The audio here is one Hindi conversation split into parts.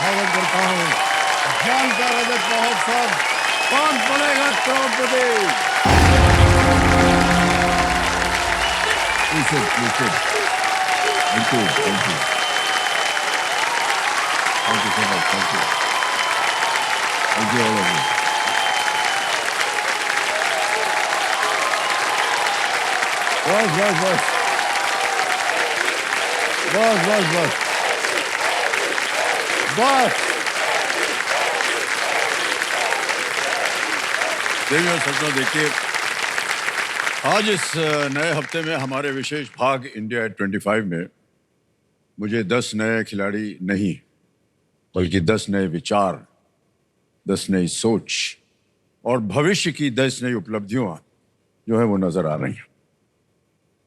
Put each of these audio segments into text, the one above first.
स्वागत करता हूँ ज्ञान का रजत महोत्सव। कौन बनेगा करोड़पति? Thank you. Thank you so much. Thank you. Thank you all of you. बस। देवियों सज्जनों, देखिए, आज इस नए हफ्ते में हमारे विशेष भाग इंडिया एट 25 में मुझे 10 नए खिलाड़ी नहीं बल्कि 10 नए विचार, 10 नई सोच और भविष्य की 10 नई उपलब्धियां जो है वो नजर आ रही हैं।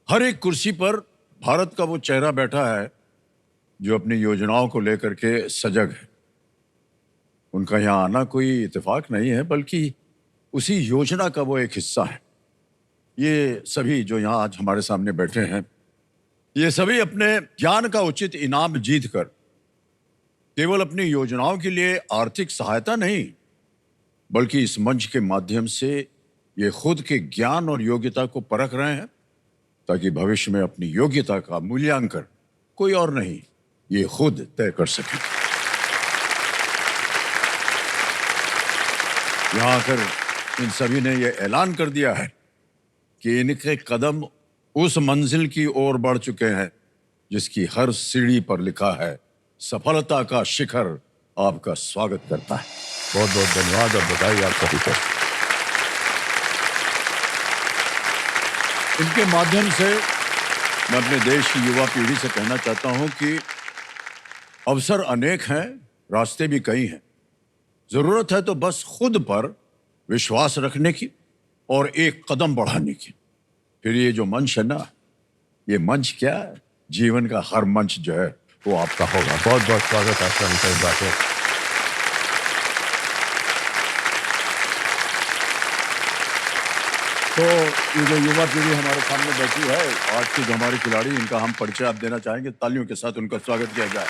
हर एक कुर्सी पर भारत का वो चेहरा बैठा है जो अपनी योजनाओं को लेकर के सजग है। उनका यहाँ आना कोई इत्तेफाक नहीं है बल्कि उसी योजना का वो एक हिस्सा है। ये सभी जो यहाँ आज हमारे सामने बैठे हैं, ये सभी अपने ज्ञान का उचित इनाम जीतकर केवल अपनी योजनाओं के लिए आर्थिक सहायता नहीं बल्कि इस मंच के माध्यम से ये खुद के ज्ञान और योग्यता को परख रहे हैं ताकि भविष्य में अपनी योग्यता का मूल्यांकन कोई और नहीं, ये खुद तय कर सके। यहाँ आकर इन सभी ने ये ऐलान कर दिया है कि इनके कदम उस मंजिल की ओर बढ़ चुके हैं जिसकी हर सीढ़ी पर लिखा है सफलता का शिखर आपका स्वागत करता है। बहुत बहुत धन्यवाद और बधाई आप सभी को। इनके माध्यम से मैं अपने देश की युवा पीढ़ी से कहना चाहता हूं कि अवसर अनेक हैं, रास्ते भी कई हैं। जरूरत है तो बस खुद पर विश्वास रखने की और एक कदम बढ़ाने की। फिर ये जो मंच है ना, ये मंच क्या है, जीवन का हर मंच जो है वो आपका होगा। बहुत बहुत स्वागत आपका इस बात है। तो ये जो युवा पीढ़ी हमारे सामने बैठी है, आज के जो हमारे खिलाड़ी, इनका हम परिचय आप देना चाहेंगे। तालियों के साथ उनका स्वागत किया जाए।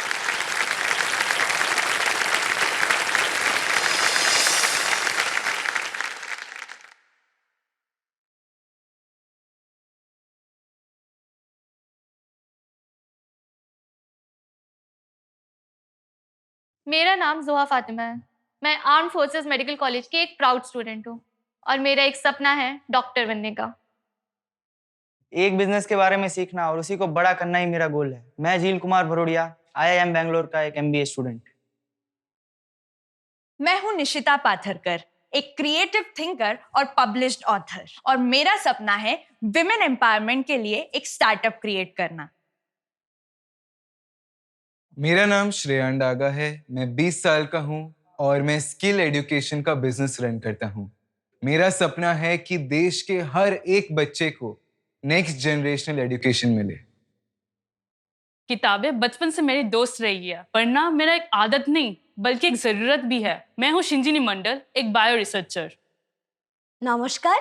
मेरा नाम ज़ोहा फातिमा है। मैं आर्म फोर्सेस मेडिकल कॉलेज की एक प्राउड स्टूडेंट हूँ और मेरा एक सपना है डॉक्टर बनने का। एक बिजनेस के बारे में सीखना और उसी को बड़ा करना ही मेरा गोल है। मैं झील कुमार भरोड़िया, IIM बेंगलोर का एक MBA स्टूडेंट। मैं हूं निशिता पाथरकर, एक क्रिएटिव थिंकर और पब्लिश्ड ऑथर, और मेरा सपना है विमेन एम्पावरमेंट के लिए एक स्टार्टअप क्रिएट करना। मेरा नाम श्रेयान डागा है। मैं 20 साल का हूं और मैं स्किल एजुकेशन का बिजनेस रन करता हूं। मेरा सपना है कि देश के हर एक बच्चे को नेक्स्ट जनरेशनल एजुकेशन मिले। किताबें बचपन से मेरी दोस्त रही है। पढ़ना मेरा एक आदत नहीं बल्कि एक जरूरत भी है। मैं हूँ शिंजिनी मंडल, एक बायो रिसर्चर। नमस्कार,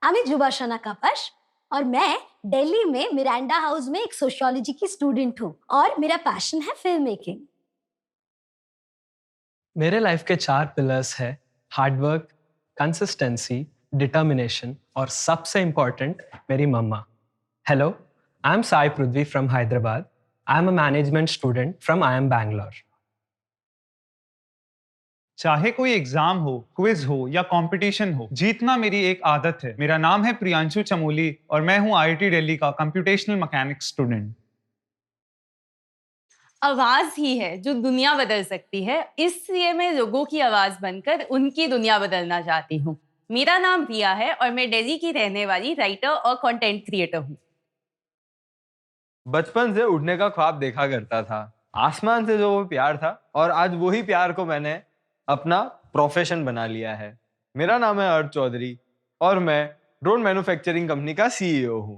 আমি जुबाशना कापाश और मैं दिल्ली में मिरांडा हाउस में एक सोशियोलॉजी की स्टूडेंट हूँ और मेरा पैशन है फिल्म मेकिंग। मेरे लाइफ के 4 पिलर्स है: हार्डवर्क, कंसिस्टेंसी, डिटर्मिनेशन और सबसे इम्पोर्टेंट मेरी मम्मा। Hello, I am Sai Prithvi from Hyderabad. I am a management student from IIM Bangalore. चाहे कोई एग्जाम हो, क्विज हो या कंपटीशन हो, जीतना मेरी एक आदत है। मेरा नाम है प्रियांशु चमोली और मैं हूं IIT दिल्ली का कंप्यूटेशनल मैकेनिक्स स्टूडेंट। आवाज ही है जो दुनिया बदल सकती है, इसलिए मैं लोगों की आवाज बनकर उनकी दुनिया बदलना चाहती हूँ। मेरा नाम रिया है और मैं दिल्ली की रहने वाली राइटर और कंटेंट क्रिएटर हूँ। बचपन से उड़ने का ख्वाब देखा करता था। आसमान से जो वो प्यार था और आज वही प्यार को मैंने अपना प्रोफेशन बना लिया है। मेरा नाम है अर्थ चौधरी और मैं ड्रोन मैन्युफैक्चरिंग कंपनी का CEO हूँ।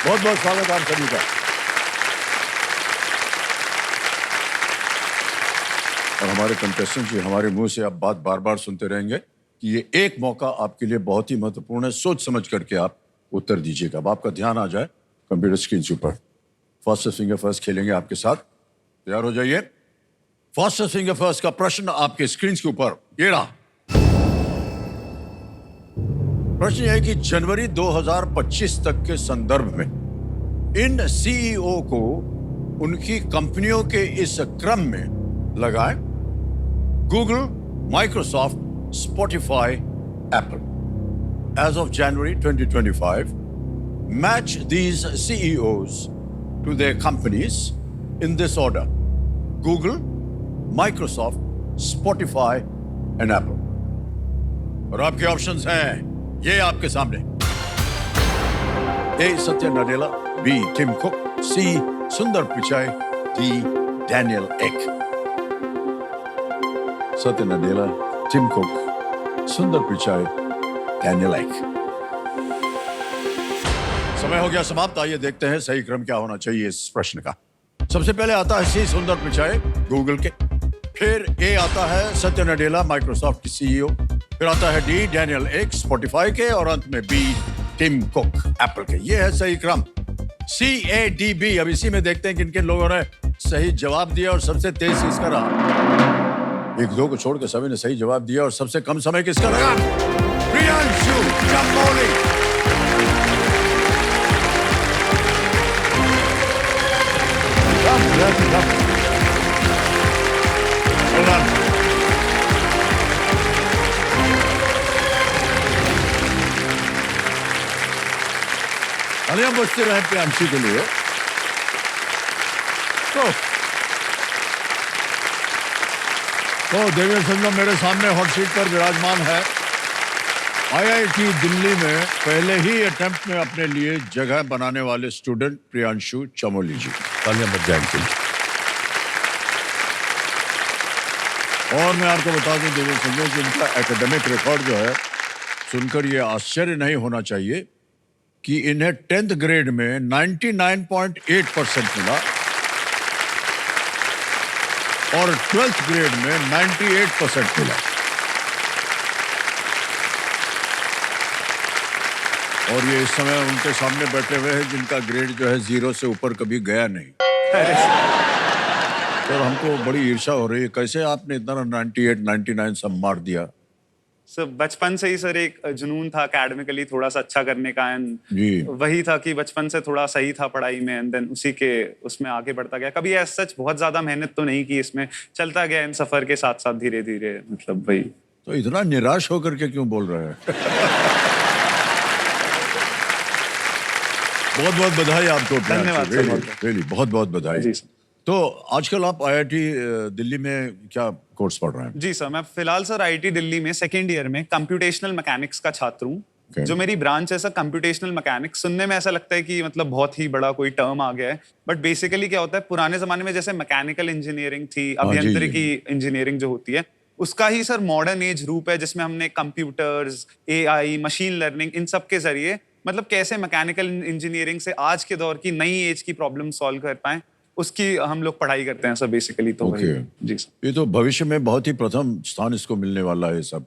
बहुत बहुत स्वागत आप सभी का। और हमारे कंटेस्टेंट जी, हमारे मुंह से आप बात बार बार सुनते रहेंगे कि ये एक मौका आपके लिए बहुत ही महत्वपूर्ण है। सोच समझ करके आप उत्तर दीजिएगा। अब आपका ध्यान आ जाए कंप्यूटर स्क्रीन के ऊपर। फर्स्ट फिंगर फर्स्ट खेलेंगे आपके साथ। तैयार हो जाइए। फास्टेस्ट फिंगर फर्स्ट का प्रश्न आपके स्क्रीन के ऊपर ये रहा। प्रश्न यह है कि जनवरी 2025 तक के संदर्भ में इन सीईओ को उनकी कंपनियों के इस क्रम में लगाए Google, Microsoft, Spotify, Apple. As of January 2025, match these CEOs to their companies in this order: Google, Microsoft, Spotify, and Apple. और आपके ऑप्शंस हैं ये आपके सामने। A. Satya Nadella, B. Tim Cook, C. Sundar Pichai, D. Daniel Ek. Satya Nadella, Tim Cook, Sundar Pichai, Daniel एक। समय हो गया समाप्त। आइए देखते हैं सही क्रम क्या होना चाहिए इस प्रश्न का। सबसे पहले आता है सी सुंदर पिचाई गूगल के, फिर ए आता है सत्य नडेला माइक्रोसॉफ्ट की सीईओ, फिर आता है डी डैनियल एक स्पॉटिफाई के, और अंत में बी टिम कुक एप्पल के। ये है सही क्रम CADB। अब इसी में देखते हैं किन किन लोगों ने सही जवाब दिया और सबसे तेज किसका रहा। एक दो को छोड़ के सभी ने सही जवाब दिया और सबसे कम समय किसका लगा? प्रियांशु चमोली। तालियां बजती रहे प्रियांशु के लिए। तो देवेंद्र संगम मेरे सामने हॉट सीट पर विराजमान है। IIT दिल्ली में पहले ही अटेम्प्ट में अपने लिए जगह बनाने वाले स्टूडेंट प्रियांशु चमोली जी। तालियां बज जाएंगी। और मैं आपको बता दूं देवेंद्र संगम कि इनका एकेडमिक रिकॉर्ड जो है सुनकर ये आश्चर्य नहीं होना चाहिए कि इन्हें 10th ग्रेड में 99.8% मिला और 12th ग्रेड में 98% मिला। और ये इस समय उनके सामने बैठे हुए हैं जिनका ग्रेड जो है 0 से ऊपर कभी गया नहीं। और हमको बड़ी ईर्ष्या हो रही है, कैसे आपने इतना 98, 99 सब मार दिया? सर बचपन से ही सर एक जुनून था एकेडमिकली थोड़ा सा अच्छा करने का, एंड वही था कि बचपन से थोड़ा सही था पढ़ाई में, एंड देन उसी के उसमें आगे बढ़ता गया। कभी ऐसा सच बहुत ज्यादा मेहनत तो नहीं की इसमें, चलता गया इन सफर के साथ साथ धीरे धीरे, मतलब वही। तो इतना निराश होकर के क्यों बोल रहे हैं? बहुत बहुत बधाई आपको। धन्यवाद रियली बहुत बहुत बधाई जी। तो आजकल आप IIT दिल्ली में क्या कोर्स पढ़ रहे हैं? जी सर, मैं फिलहाल सर IIT दिल्ली में सेकेंड ईयर में कंप्यूटेशनल मैकेनिक्स का छात्र हूँ। जो मेरी ब्रांच है सर कंप्यूटेशनल मैकेनिक्स। सुनने में ऐसा लगता है कि मतलब बहुत ही बड़ा कोई टर्म आ गया है, बट बेसिकली क्या होता है, पुराने जमाने में जैसे मैकेनिकल इंजीनियरिंग थी, अभियांत्रिकी इंजीनियरिंग जो होती है, उसका ही सर मॉडर्न एज रूप है जिसमें हमने कंप्यूटर्स, AI, मशीन लर्निंग, इन सब के जरिए मतलब कैसे मैकेनिकल इंजीनियरिंग से आज के दौर की नई एज की प्रॉब्लम सॉल्व कर पाएं, उसकी हम लोग पढ़ाई करते हैं सर बेसिकली। तो जी सर, ये तो भविष्य में बहुत ही प्रथम स्थान इसको मिलने वाला है सब,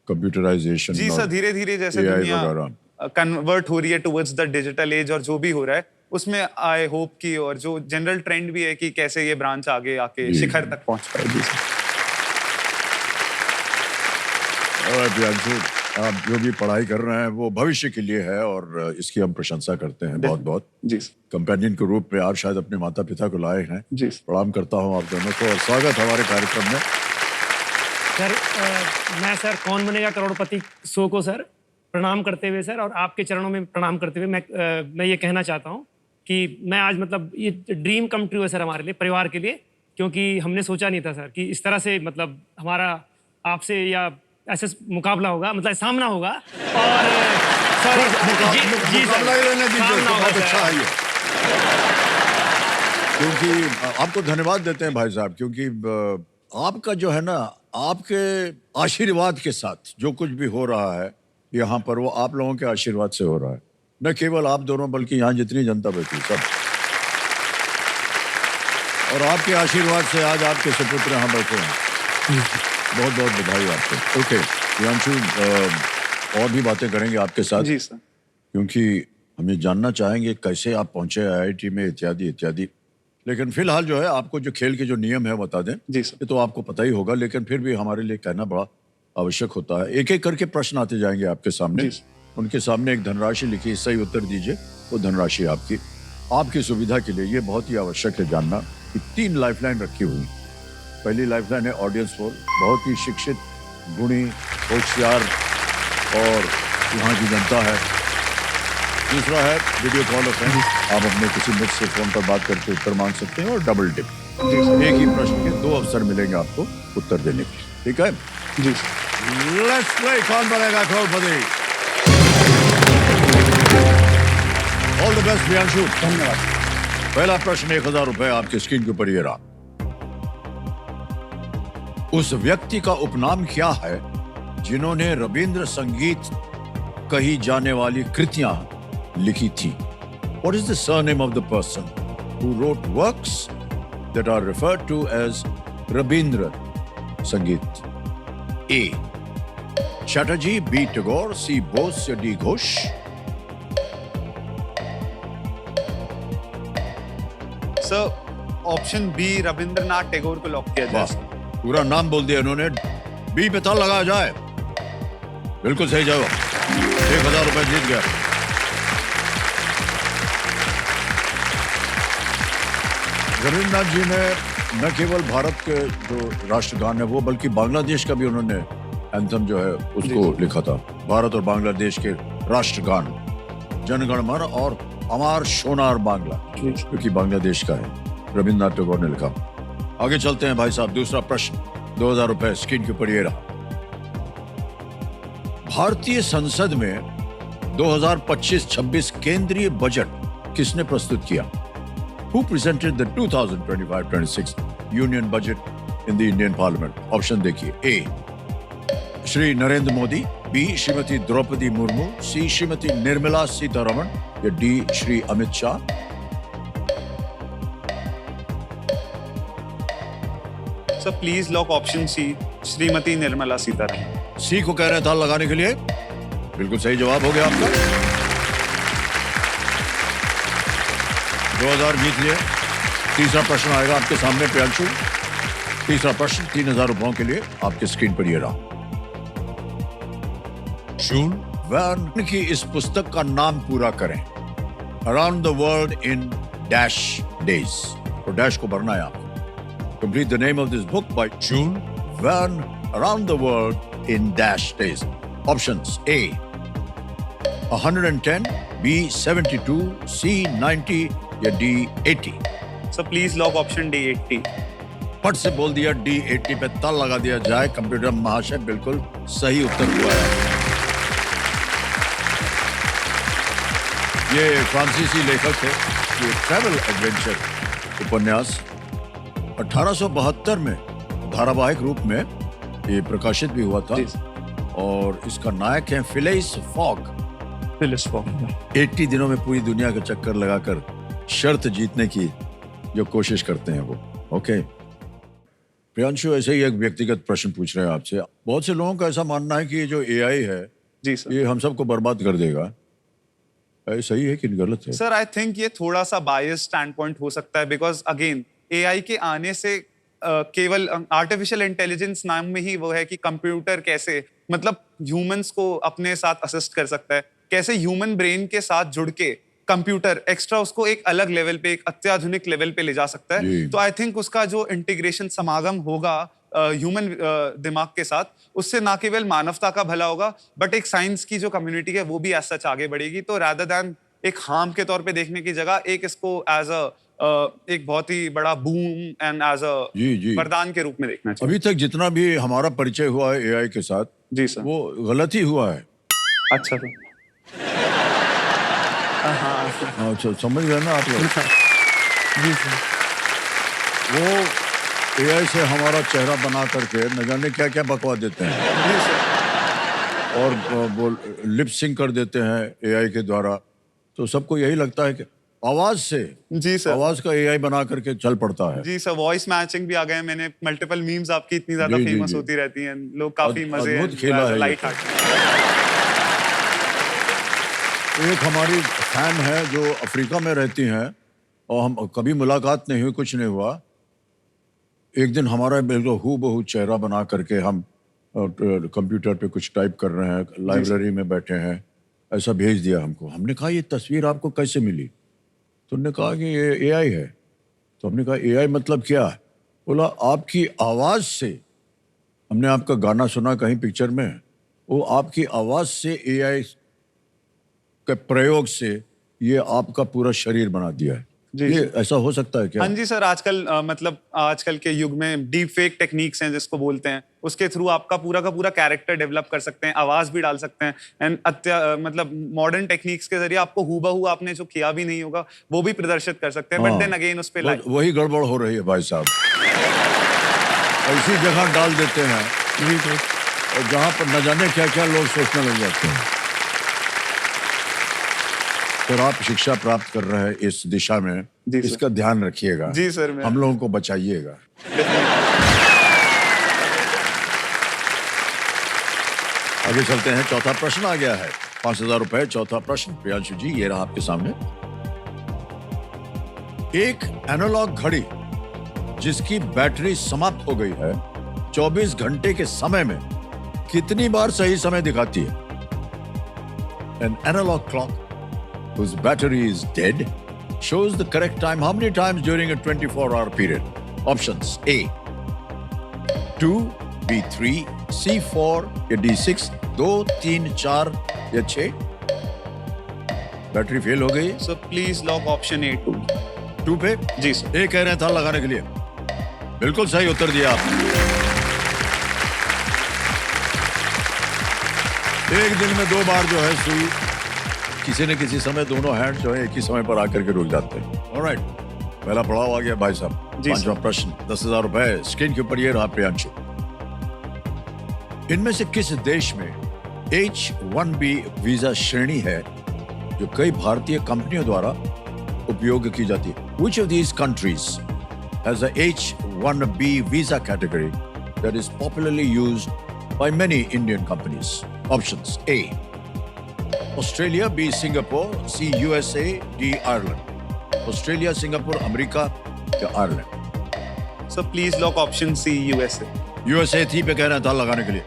कंप्यूटराइजेशन। जी सर, धीरे धीरे जैसे दुनिया कन्वर्ट हो रही है टुवर्ड्स द डिजिटल एज और जो भी हो रहा है उसमें आई होप की, और जो जनरल ट्रेंड भी है कि कैसे ये ब्रांच आगे आके शिखर तक पहुंच पाए। जी सर। आप जो भी पढ़ाई कर रहे हैं वो भविष्य के लिए है और इसकी हम प्रशंसा करते हैं बहुत बहुत। जी कंपेनियन के रूप में आप शायद अपने माता पिता को लाए हैं। जी प्रणाम करता हूं आप दोनों को और स्वागत हमारे कार्यक्रम में। सर मैं सर कौन बनेगा करोड़पति शो को सर प्रणाम करते हुए सर, और आपके चरणों में प्रणाम करते हुए मैं ये कहना चाहता हूँ कि मैं आज मतलब ये ड्रीम कम ट्रू है सर हमारे लिए, परिवार के लिए, क्योंकि हमने सोचा नहीं था सर कि इस तरह से मतलब हमारा आपसे या ऐसे मुकाबला होगा, मतलब सामना होगा। और सर क्योंकि आपको धन्यवाद देते हैं भाई साहब, क्योंकि आपका जो है ना, आपके आशीर्वाद के साथ जो कुछ भी हो रहा है यहाँ पर वो आप लोगों के आशीर्वाद से हो रहा है। न केवल आप दोनों बल्कि यहाँ जितनी जनता बैठी सब, और आपके आशीर्वाद से आज आपके सुपुत्र यहाँ बैठे हैं। बहुत बहुत बधाई आपको। ओके प्रियांशु, और भी बातें करेंगे आपके साथ। जी सर। क्योंकि हम ये जानना चाहेंगे कैसे आप पहुंचे IIT में इत्यादि इत्यादि, लेकिन फिलहाल जो है आपको जो खेल के जो नियम है बता दें। जी सर। ये तो आपको पता ही होगा, लेकिन फिर भी हमारे लिए कहना बड़ा आवश्यक होता है। एक एक करके प्रश्न आते जाएंगे आपके सामने। उनके सामने एक धनराशि लिखी, सही उत्तर दीजिए, वो धनराशि आपकी सुविधा के लिए ये बहुत ही आवश्यक है जानना कि 3 लाइफलाइन रखी हुई। पहली लाइफलाइन है ऑडियंस पोल, बहुत ही शिक्षित, गुणी, होशियार और यहाँ की जनता है। दूसरा है वीडियो कॉल ऑफ फ्रेंड, आप अपने किसी मित्र से फोन पर बात करके उत्तर मांग सकते हैं। और डबल टिप, एक ही प्रश्न के 2 अवसर मिलेंगे आपको उत्तर देने के, ठीक है जी। Let's play, Kaun Banega Crorepati. All the best Priyanshu. धन्यवाद। पहला प्रश्न 1000 रुपए आपकी स्क्रीन के ऊपर ये रहा। उस व्यक्ति का उपनाम क्या है जिन्होंने रविंद्र संगीत कही जाने वाली कृतियां लिखी थी? What is the surname of the person who wrote works that are referred to as Rabindra Sangeet? A. Chatterjee, B. Tagore, C. Bose या D. Ghosh? Sir option B Rabindranath Tagore को लॉक किया जाए। पूरा नाम बोल दिया इन्होंने, बी पे ताल लगाया जाए। बिल्कुल सही जवाब, 1000 रुपए जीत गया। रविंद्रनाथ जी ने न केवल भारत के जो राष्ट्रगान है वो, बल्कि बांग्लादेश का भी उन्होंने एंथम जो है उसको लिखा था। भारत और बांग्लादेश के राष्ट्रगान जनगण मन और अमार सोनार बांग्ला, क्योंकि बांग्लादेश का है, रविंद्रनाथ टैगोर ने लिखा। आगे चलते हैं भाई साहब, दूसरा प्रश्न 2000 रुपए स्क्रीन के ऊपर ये रहा। भारतीय संसद में 2025-26 केंद्रीय बजट किसने प्रस्तुत किया? Who presented the 2025-26 union budget in the Indian parliament? Option देखिए। A Shri Narendra Modi, B Shrimati Droupadi Murmu, C Shrimati Nirmala Sitharaman या D Shri Amit Shah? Sir please lock option C, Shrimati Nirmala Sitharaman. C को कह रहे हैं ताल लगाने के लिए, बिल्कुल सही जवाब हो गया आपका। 2000 जीत लिए। तीसरा प्रश्न आएगा आपके सामने प्रियांशु। तीसरा प्रश्न 3000 रुपयों के लिए आपके स्क्रीन पर ये रहा। जूल वर्न की इस पुस्तक का नाम पूरा करें। Around the world in dash days, तो डैश को भरना है आपको। Complete the name of this book by Jules Verne, Around the World in Dash Days. Options: A 110, B 72, C 90 या D 80? Sir please lock option D 80। फट से बोल दिया D 80 पे ताल लगा दिया जाए। कंप्यूटर महाशय बिल्कुल सही उत्तर हुआ है। ये फ्रांसीसी लेखक थे। ये ट्रैवल एडवेंचर उपन्यास 1872 में धारावाहिक रूप में ये प्रकाशित भी हुआ था और इसका नायक है फिलिस फॉग। 80 दिनों में पूरी दुनिया का चक्कर लगाकर शर्त जीतने की जो कोशिश करते हैं वो। ओके प्रियांशु, ऐसे ही एक व्यक्तिगत प्रश्न पूछ रहे हैं आपसे। बहुत से लोगों का ऐसा मानना है कि ये जो एआई है जी सर, ये हम सबको बर्बाद कर देगा। सही है कि गलत है? सर आई थिंक ये थोड़ा सा बायस स्टैंड पॉइंट हो सकता है, बिकॉज अगेन एआई के आने से केवल आर्टिफिशियल इंटेलिजेंस नाम में ही वो है कि कंप्यूटर कैसे मतलब ह्यूमंस को अपने साथ असिस्ट कर सकता है, कैसे ह्यूमन ब्रेन के साथ जुड़ के कंप्यूटर एक्स्ट्रा उसको एक अलग लेवल पे, एक अत्याधुनिक लेवल पे ले जा सकता है। तो आई थिंक उसका जो इंटीग्रेशन समागम होगा ह्यूमन दिमाग के साथ, उससे ना केवल मानवता का भला होगा बट एक साइंस की जो कम्युनिटी है वो भी एज सच आगे बढ़ेगी। तो रादर दैन एक हार्म के तौर पे देखने की जगह एक इसको एज अ एक बहुत ही बड़ा बूम एंड एज अ वरदान के रूप में देखना चाहिए। अभी तक जितना भी हमारा परिचय हुआ है एआई के साथ जी सर, वो गलत ही हुआ है। अच्छा तो अच्छा समझ गए ना आप लोग? जी सर, वो एआई से हमारा चेहरा बना करके न जाने क्या क्या बकवा देते हैं जी सर, और वो लिप सिंक कर देते हैं एआई के द्वारा। तो सबको यही लगता है कि आवाज से जी सर, आवाज का एआई बना करके चल पड़ता है। जी सर, वॉइस मैचिंग भी आ गए। मैंने मल्टीपल मीम्स आपकी इतनी ज्यादा फेमस होती रहती हैं, लोग काफी मजे खेला है। Light heart. एक हमारी फैन है जो अफ्रीका में रहती हैं, और हम कभी मुलाकात नहीं हुई, कुछ नहीं हुआ। एक दिन हमारा बिल्कुल हूबहू चेहरा बना करके हम कंप्यूटर पे कुछ टाइप कर रहे हैं, लाइब्रेरी में बैठे हैं, ऐसा भेज दिया हमको। हमने कहा ये तस्वीर आपको कैसे मिली? तो उन्होंने कहा कि ये एआई है। तो हमने कहा एआई मतलब क्या? बोला आपकी आवाज़ से, हमने आपका गाना सुना कहीं पिक्चर में, वो आपकी आवाज़ से एआई के प्रयोग से ये आपका पूरा शरीर बना दिया है। ये ऐसा हो सकता है क्या? हाँ जी सर, आजकल मतलब आजकल के युग में डीप फेक टेक्निक्स हैं जिसको बोलते हैं, उसके थ्रू आपका पूरा का पूरा कैरेक्टर डेवलप कर सकते हैं, आवाज भी डाल सकते हैं एंड मतलब मॉडर्न टेक्निक्स के जरिए आपको हूबहू आपने जो किया भी नहीं होगा वो भी प्रदर्शित कर सकते हैं। बट देन अगेन उस पे वही गड़बड़ हो रही है भाई साहब। ऐसी जगह डाल देते हैं और जहाँ पर न जाने क्या क्या लोग सोचने लग जाते हैं। और आप शिक्षा प्राप्त कर रहे हैं इस दिशा में, इसका ध्यान रखिएगा। जी सर, हम लोगों को बचाइएगा। आगे चलते हैं, चौथा प्रश्न आ गया है। 5,000 रुपए, चौथा प्रश्न। प्रियांशु जी, ये रहा आपके सामने। एक एनालॉग घड़ी जिसकी बैटरी समाप्त हो गई है 24 घंटे के समय में कितनी बार सही समय दिखाती है? An analog clock whose battery is dead shows the correct time how many times during a 24-hour period? Options: A 2, B 3, C 4 या D 6, 2, 3, 4 या 6। बैटरी फेल हो गई, सो प्लीज लॉक ऑप्शन ए 2 पे। जी सर। ए कह रहे हैं था लगाने के लिए। बिल्कुल सही उत्तर दिया आपने। एक दिन में 2 बार जो है सुई, किसी न किसी समय दोनों हैंड जो है एक ही समय पर आकर के रुक जाते हैं। ऑलराइट, पहला पड़ाव आ गया भाई साहब। 5वां प्रश्न, 10,000 रुपए। स्क्रीन के ऊपर ये रहा प्रियांशु। इनमें से किस देश में H-1B वीजा श्रेणी है जो कई भारतीय कंपनियों द्वारा उपयोग की जाती है? Which of these countries has a H-1B visa category that is popularly used by many Indian companies? Options: A Australia, B Singapore, C USA, D Ireland। Australia, Singapore, America या Ireland? So please lock option C USA. USA थी पे कह रहा था लगाने के लिए।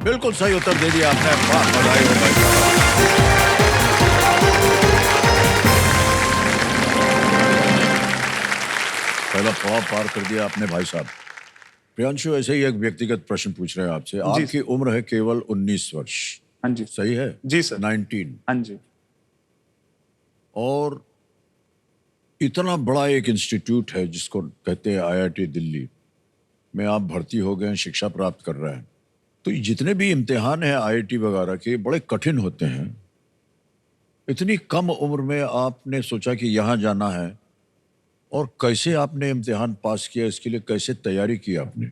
बिल्कुल सही उत्तर दे दिया आपने। वाह, बधाई हो भाई साहब। पहला पड़ाव पार कर दिया आपने भाई साहब। प्रियांशु, ऐसे ही एक व्यक्तिगत प्रश्न पूछ रहे हैं आपसे। आपकी उम्र है केवल 19 वर्ष। हाँ जी। सही है? जी सर। 19। हाँ जी। और इतना बड़ा एक इंस्टीट्यूट है जिसको कहते हैं IIT दिल्ली में आप भर्ती हो गए, शिक्षा प्राप्त कर रहे हैं। तो जितने भी इम्तिहान हैं IIT वगैरह के, बड़े कठिन होते हैं। इतनी कम उम्र में आपने सोचा कि यहाँ जाना है, और कैसे आपने इम्तिहान पास किया, इसके लिए कैसे तैयारी की आपने?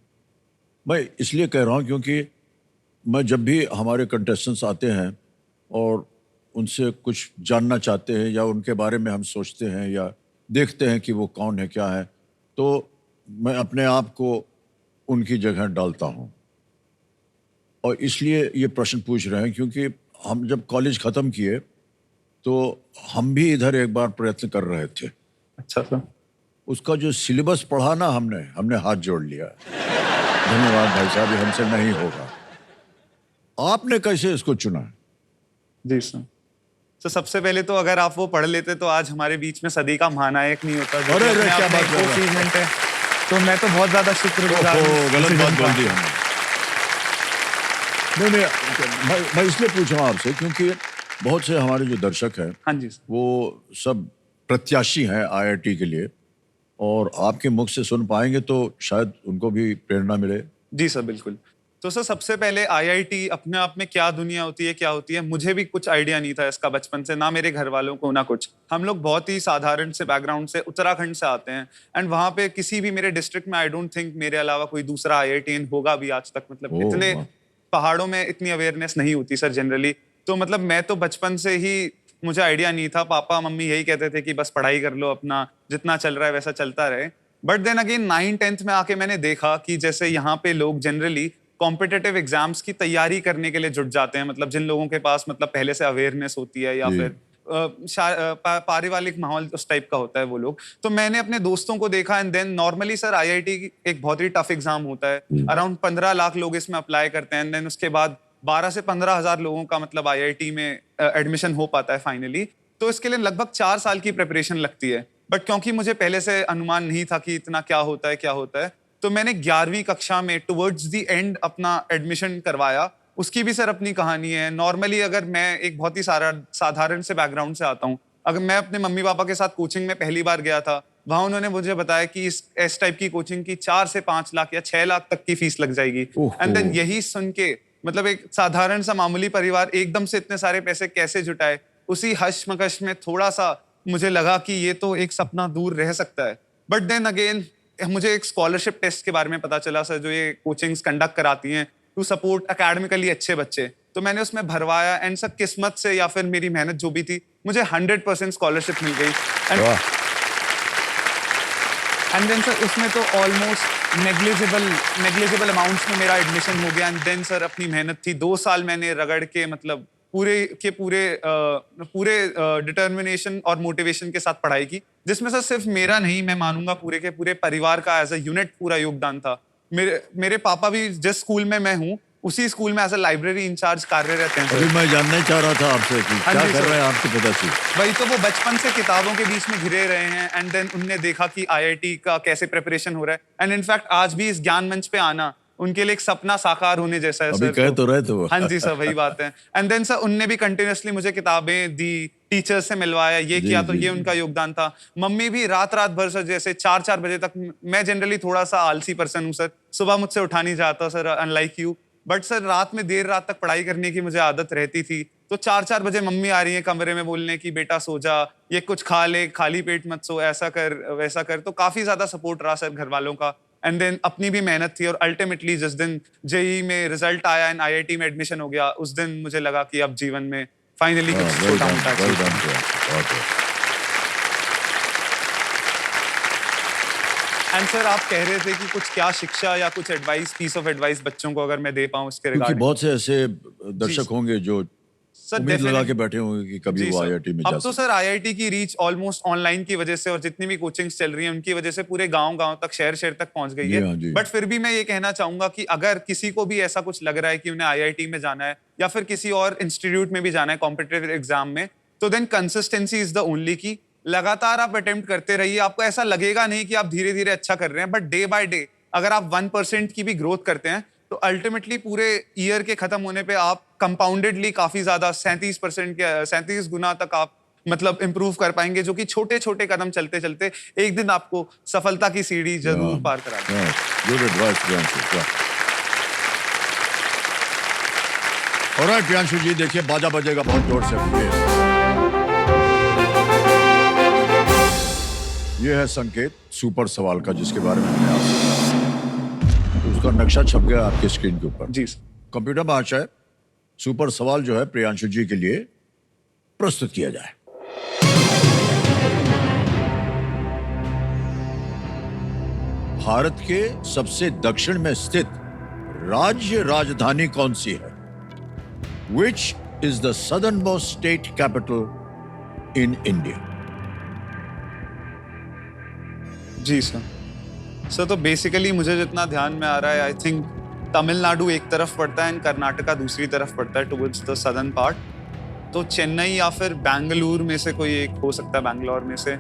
मैं इसलिए कह रहा हूँ क्योंकि मैं जब भी हमारे कंटेस्टेंट्स आते हैं और उनसे कुछ जानना चाहते हैं या उनके बारे में हम सोचते हैं या देखते हैं कि वो कौन है, क्या है, तो मैं अपने आप को उनकी जगह डालता हूँ। और इसलिए ये प्रश्न पूछ रहे हैं क्योंकि हम जब कॉलेज ख़त्म किए तो हम भी इधर एक बार प्रयत्न कर रहे थे। अच्छा सर। उसका जो सिलेबस पढ़ा ना हमने हाथ जोड़ लिया। धन्यवाद भाई साहब, ये हमसे नहीं होगा। आपने कैसे इसको चुना? जी सर। तो सबसे पहले तो अगर आप वो पढ़ लेते तो आज हमारे बीच में सदी का महानायक नहीं होता। अरे क्या बात कर रहे हैं? तो मैं तो बहुत ज्यादा शुक्रगुजार हूं। गलत बात बोल दी हमने। नहीं, मैं इसलिए पूछ रहा हूँ आपसे क्योंकि बहुत से हमारे जो दर्शक हैं, हाँ जी, वो सब प्रत्याशी हैं IIT के लिए, और आपके मुख से सुन पाएंगे तो शायद उनको भी प्रेरणा मिले। जी सर, बिल्कुल। तो सर सबसे पहले IIT अपने आप में क्या दुनिया होती है, क्या होती है, मुझे भी कुछ आइडिया नहीं था इसका बचपन से, ना मेरे घर वालों को ना कुछ। हम लोग बहुत ही साधारण से बैकग्राउंड से, उत्तराखंड से आते हैं, एंड वहाँ पे किसी भी मेरे डिस्ट्रिक्ट में आई डोंट थिंक मेरे अलावा कोई दूसरा IITian होगा भी आज तक। मतलब इतने पहाड़ों में इतनी अवेयरनेस नहीं होती सर जनरली। तो मतलब मैं तो बचपन से ही, मुझे आइडिया नहीं था। पापा मम्मी यही कहते थे कि बस पढ़ाई कर लो, अपना जितना चल रहा है वैसा चलता रहे। बट देन अगेन 9th-10th में आके मैंने देखा कि जैसे यहाँ पे लोग जनरली कॉम्पिटिटिव एग्जाम्स की तैयारी करने के लिए जुट जाते हैं। मतलब जिन लोगों के पास मतलब पहले से अवेयरनेस होती है या फिर पारिवारिक माहौल उस टाइप का होता है वो लोग। तो मैंने अपने दोस्तों को देखा and then normally sir IIT एक बहुत ही टफ एग्जाम होता है, अराउंड 15 लाख लोग इसमें अप्लाई करते हैं एंड देन उसके बाद 12 से 15 हज़ार लोगों का मतलब आईआईटी में एडमिशन हो पाता है फाइनली। तो इसके लिए लगभग 4 साल की प्रिपरेशन लगती है, बट क्योंकि मुझे पहले से अनुमान नहीं था कि इतना क्या होता है, तो मैंने 11वीं कक्षा में टुवर्ड्स द एंड अपना एडमिशन करवाया। उसकी भी सर अपनी कहानी है। नॉर्मली अगर मैं एक बहुत ही साधारण से बैकग्राउंड से आता हूँ, अगर मैं अपने मम्मी पापा के साथ कोचिंग में पहली बार गया था, वहां उन्होंने मुझे बताया कि इस टाइप की कोचिंग की 4 से 5 लाख या 6 लाख तक की फीस लग जाएगी। एंड देन यही सुन के मतलब एक साधारण सा मामूली परिवार एकदम से इतने सारे पैसे कैसे जुटाए, उसी हश-मकश में थोड़ा सा मुझे लगा कि ये तो एक सपना दूर रह सकता है। बट देन अगेन मुझे एक स्कॉलरशिप टेस्ट के बारे में पता चला सर, जो ये कोचिंग्स कंडक्ट कराती हैं टू सपोर्ट एकेडमिकली अच्छे बच्चे, तो मैंने उसमें भरवाया एंड सर किस्मत से या फिर मेरी मेहनत जो भी थी, मुझे 100% स्कॉलरशिप मिल गई। एंड देन सर उसमें तो ऑलमोस्ट नेग्लिजिबल अमाउंट्स में मेरा एडमिशन हो गया। एंड देन सर अपनी मेहनत थी, 2 साल मैंने रगड़ के मतलब पूरे डिटर्मिनेशन और मोटिवेशन के साथ पढ़ाई की, जिसमें सर सिर्फ मेरा नहीं, मैं मानूंगा पूरे के पूरे परिवार का एज अ यूनिट पूरा योगदान था। मेरे पापा भी जिस स्कूल में मैं हूँ उसी स्कूल में एज अ लाइब्रेरी इंचार्ज कार्यरत हैं। अभी मैं जानना ही चाह रहा था आपसे कि क्या कर रहे हैं आपके पिताजी। वही तो, वो बचपन से किताबों के बीच में घिरे रहे हैं एंड देन उनने देखा कि आईआईटी का कैसे प्रिपरेशन हो रहा है एंड इनफैक्ट आज भी इस ज्ञान मंच पे आना उनके लिए एक सपना साकार होने जैसा है। अभी सर कह तो रहे थे वो। हाँ जी सर, वही बात है। एंड देन सर उनने भी कंटिन्यूअसली मुझे किताबें दी, टीचर्स से मिलवाया, ये किया, तो ये उनका योगदान था। मम्मी भी रात भर सर, जैसे 4-4 बजे तक, मैं जनरली थोड़ा सा आलसी पर्सन हूँ सर, सुबह मुझसे उठा नहीं जाता sir, unlike you, but sir रात में देर रात तक पढ़ाई करने की मुझे आदत रहती थी। तो 4-4 बजे मम्मी आ रही है कमरे में बोलने की बेटा सो जा, ये कुछ खा ले, खाली पेट मत सो, ऐसा कर वैसा कर। तो काफी ज्यादा सपोर्ट रहा सर घर वालों का। एंड देन अपनी भी मेहनत थी और अल्टीमेटली जिस दिन जेईई में रिजल्ट आया एंड आईआईटी में एडमिशन हो गया, उस दिन मुझे लगा कि अब जीवन में फाइनली कुछ छोटा मोटा। एंड सर आप कह रहे थे कि कुछ क्या शिक्षा या कुछ एडवाइस, पीस ऑफ एडवाइस बच्चों को अगर मैं दे पाऊं इसके रिगार्डिंग। बहुत से ऐसे दर्शक होंगे जो उम्मीद लगा के बैठे होंगे कि कभी वो आईआईटी में जा। अब तो सर आईआईटी की रीच ऑलमोस्ट ऑनलाइन की वजह से और जितनी भी कोचिंग्स चल रही हैं उनकी वजह से पूरे गांव-गांव तक, शहर तक पहुंच गई है। बट फिर भी मैं ये कहना चाहूंगा कि अगर किसी को भी ऐसा कुछ लग रहा है कि उन्हें आईआईटी में जाना है या फिर किसी और इंस्टीट्यूट में भी जाना है कॉम्पिटिटिव एग्जाम में, तो then consistency is the only key. लगातार आप अटेम्प्ट करते रहिए, आपको ऐसा लगेगा नहीं कि आप धीरे धीरे अच्छा कर रहे हैं, बट डे बाय डे अगर आप 1% की भी ग्रोथ करते हैं तो अल्टीमेटली पूरे ईयर के खत्म होने पे आप कंपाउंडेडली काफी ज्यादा 37% के 37 गुना तक आप मतलब इंप्रूव कर पाएंगे, जो कि छोटे छोटे कदम चलते चलते एक दिन आपको सफलता की सीढ़ी जरूर पार करा देगा। Good advice Priyanshu. Alright Priyanshu ji, देखिए बाजा बजेगा बहुत जोर से। ये है संकेत सुपर सवाल का, जिसके बारे में हमने आपसे कहा, उसका नक्शा छप गया आपके स्क्रीन के ऊपर। जी कंप्यूटर भाषा सुपर सवाल जो है प्रियांशु जी के लिए प्रस्तुत किया जाए। भारत के सबसे दक्षिण में स्थित राज्य राजधानी कौन सी है? Which is the southernmost state capital in India? जी सर। सर तो बेसिकली मुझे जितना ध्यान में आ रहा है, आई थिंक तमिलनाडु एक तरफ पड़ता है एंड कर्नाटका दूसरी तरफ पड़ता है टुवर्ड्स द सदर्न पार्ट। तो चेन्नई या फिर बेंगलुरु में से कोई एक हो सकता है, बैंगलोर में से।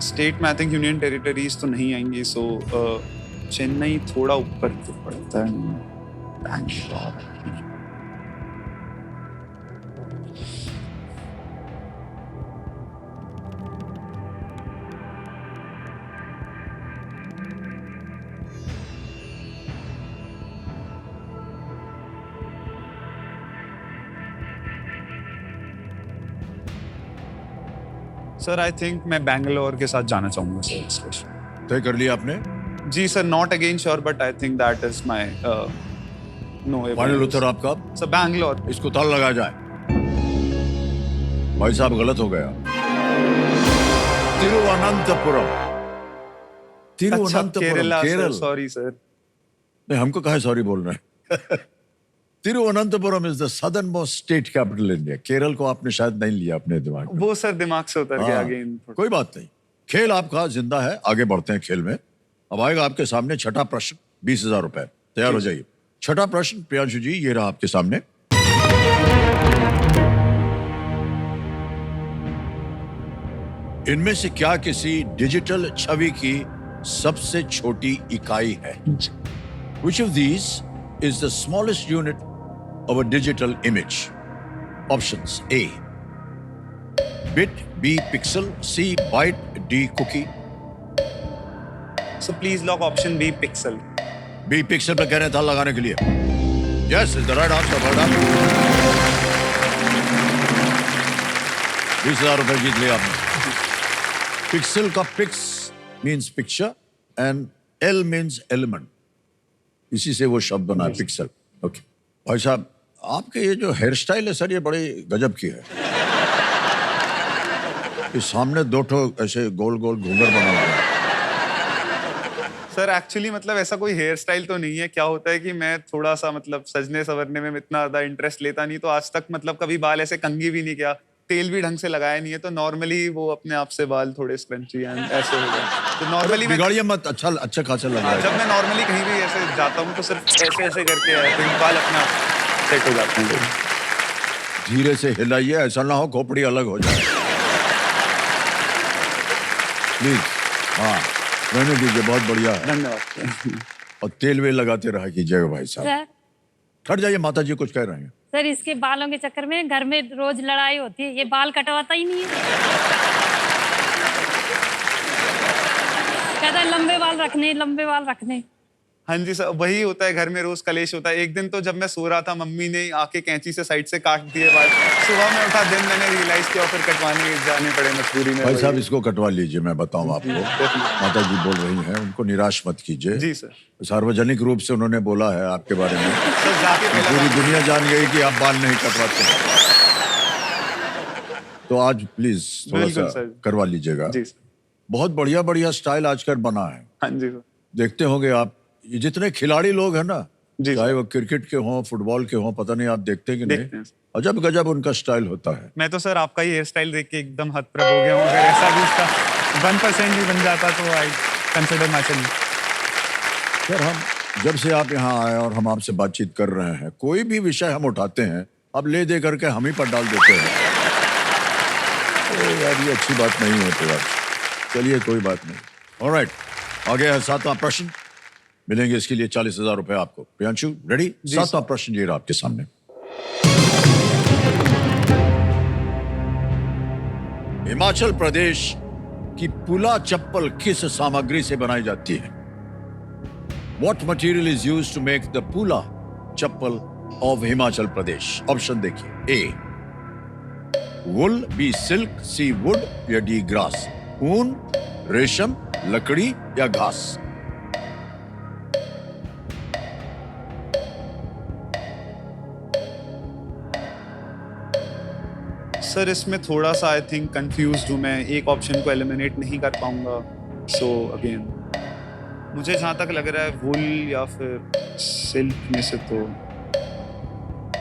स्टेट में आई थिंक यूनियन टेरिटरीज तो नहीं आएंगी, सो चेन्नई थोड़ा ऊपर तो पड़ता है, बैंगलोर। सर आई थिंक मैं बैंगलोर के साथ जाना चाहूंगा सर इस क्वेश्चन। तय कर लिया आपने? जी sir, not again sure but I think that is my no. फाइनल उत्तर आपका? सर बैंगलोर। इसको ताला लगाया जाए। भाई साहब गलत हो गया, तिरुवनंतपुरम। तिरुवनंतपुरम, केरल। Sorry sir. नहीं, हमको कहा सॉरी बोल रहे हैं। Thiruvananthapuram is the southernmost state capital India. Kerala को आपने शायद नहीं लिया अपने दिमाग में। वो सर दिमाग से उतर गया हाँ, अगेन। कोई बात नहीं, खेल आपका जिंदा है, आगे बढ़ते हैं खेल में। अब आएगा आपके सामने छठा प्रश्न, 20,000 रुपए। तैयार हो जाइए। छठा प्रश्न प्रियांशु जी, ये रहा आपके सामने। इनमें से क्या किसी डिजिटल छवि की सबसे छोटी इकाई है? Which of these is the smallest unit of a digital image? Options: A, bit; B, pixel; C, byte; D, cookie. So please lock option B, pixel. B, pixel पे कह रहे हैं था लगाने के लिए। Yes, is the right answer. Well done. 20,000 रुपए जीत लिया आपने। पिक्सल का pix means picture and L means element, इसी से वो शब्द बना है पिक्सल। ओके भाई साहब, आपके ये जो हेयर स्टाइल है सर, ये बड़ी गजब की है। ये सामने दो ठो ऐसे गोल गोल घूंगर बना हुआ है। सर एक्चुअली मतलब ऐसा कोई हेयर स्टाइल तो नहीं है। क्या होता है कि मैं थोड़ा सा मतलब सजने संवरने में इतना ज्यादा इंटरेस्ट लेता नहीं, तो आज तक मतलब कभी बाल ऐसे कंघी भी नहीं किया, तेल भी ढंग से लगाया नहीं है, तो नॉर्मली वो अपने आप से बाल थोड़े स्क्रंची एंड ऐसे हो गए। तो नॉर्मली बिगाड़िए मत, अच्छा खासा लग रहा है। जब मैं नॉर्मली कहीं भी ऐसे जाता हूँ तो सिर्फ ऐसे ऐसे करके तो बाल अपने आप सेट हो जाते हैं। धीरे से हिलाइए, ऐसा ना हो खोपड़ी अलग हो जाए प्लीज। हाँ, रहने दीजिए, बहुत बढ़िया है। धन्यवाद। और तेल वेल लगाते रहा कीजिएगा भाई साहब। सर हट जाइए, माता जी कुछ कह रहे हैं। सर, इसके बालों के चक्कर में घर में रोज लड़ाई होती है, ये बाल कटवाता ही नहीं है। कहता है लंबे बाल रखने, लंबे बाल रखने। हाँ जी सर, वही होता है घर में, रोज कलेश होता है। एक दिन तो जब मैं सो रहा था, मम्मी ने आके कैंची से साइड से काट दिए बाल। सुबह में उठा, दिन मैंने रियलाइज किया, फिर कटवाने जाने पड़े मजबूरी में। भाई साहब इसको कटवा लीजिए, मैं बताऊं आपको। माता जी बोल रही हैं, उनको निराश मत कीजिए। जी सर। सार्वजनिक रूप से उन्होंने बोला है आपके बारे में। सर जाके पूरी दुनिया जान गई कि आप बाल नहीं कटवाते। तो आज प्लीज थोड़ा सा करवा लीजिएगा। जी सर। बहुत बढ़िया बढ़िया स्टाइल आजकल बना है। हाँ जी सर। देखते होंगे आप, ये जितने खिलाड़ी लोग हैं ना, चाहे वो क्रिकेट के हों, फुटबॉल के हों, पता नहीं आप देखते हैं कि नहीं, अजब गजब उनका स्टाइल होता है। मैं तो सर आपका ही हेयर स्टाइल देख के एकदम हतप्रभ हो गया हूँ। अगर ऐसा भी उसका 1% भी बन जाता तो I consider my self. Sir हम जब से आप यहाँ आए और हम आपसे बातचीत कर रहे हैं, कोई भी विषय हम उठाते हैं, अब ले दे करके हम ही पर डाल देते हैं। यार ये अच्छी बात नहीं है। तो यार चलिए, कोई बात नहीं। ऑलराइट, आगे है सातवां प्रश्न। मिलेंगे इसके लिए 40,000 रुपए आपको। प्रियांशु रेडी? सातवां प्रश्न ये रहा आपके सामने। हिमाचल प्रदेश की पुला चप्पल किस सामग्री से बनाई जाती है? What material is used to make the Pula chappal of Himachal Pradesh? Option देखिए। A, wool; B, silk; C, wood; या D, grass? ऊन, रेशम, लकड़ी या घास? सर इसमें थोड़ा सा आई थिंक कंफ्यूज्ड हूँ मैं, एक ऑप्शन को एलिमिनेट नहीं कर पाऊंगा। सो अगेन मुझे जहाँ तक लग रहा है वुल या फिर सिल्क में से। तो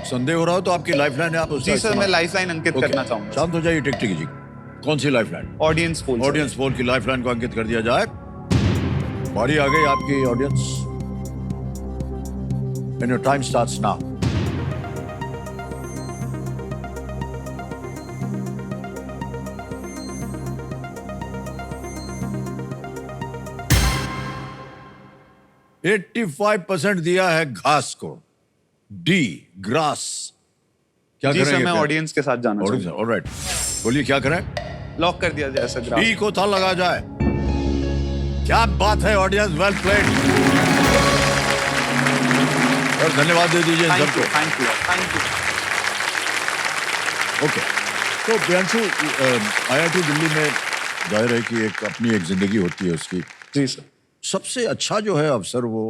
संदेह हो रहा हो तो आपकी लाइफलाइन है, आप उसका जी सर, मैं लाइफलाइन अंकित करना चाहूंगा। शांत हो जाइए टिकटिकी जी। कौन सी lifeline? Audience poll. Audience poll की लाइफलाइन को अंकित कर दिया जाए। बारी आ गई आपकी audience, and your time starts now. Eighty 85% दिया है घास को। D, grass. क्या जी करेंगे? सर, मैं ऑडियंस के साथ जाना चाहूंगा। ऑलराइट, बोलिए क्या करें? लॉक कर दिया जाए सर, ग्रास। डी को था लगा जाए। क्या बात है ऑडियंस, वेल प्लेड। और धन्यवाद दे दीजिए इन सबको। Thank you, thank you. Okay, तो प्रियांशु IIT दिल्ली में जाहिर है कि अपनी एक जिंदगी होती है उसकी। जी सर। सबसे अच्छा जो है अवसर वो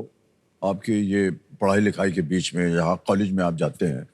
आपके ये पढ़ाई लिखाई के बीच में, यहाँ कॉलेज में आप जाते हैं,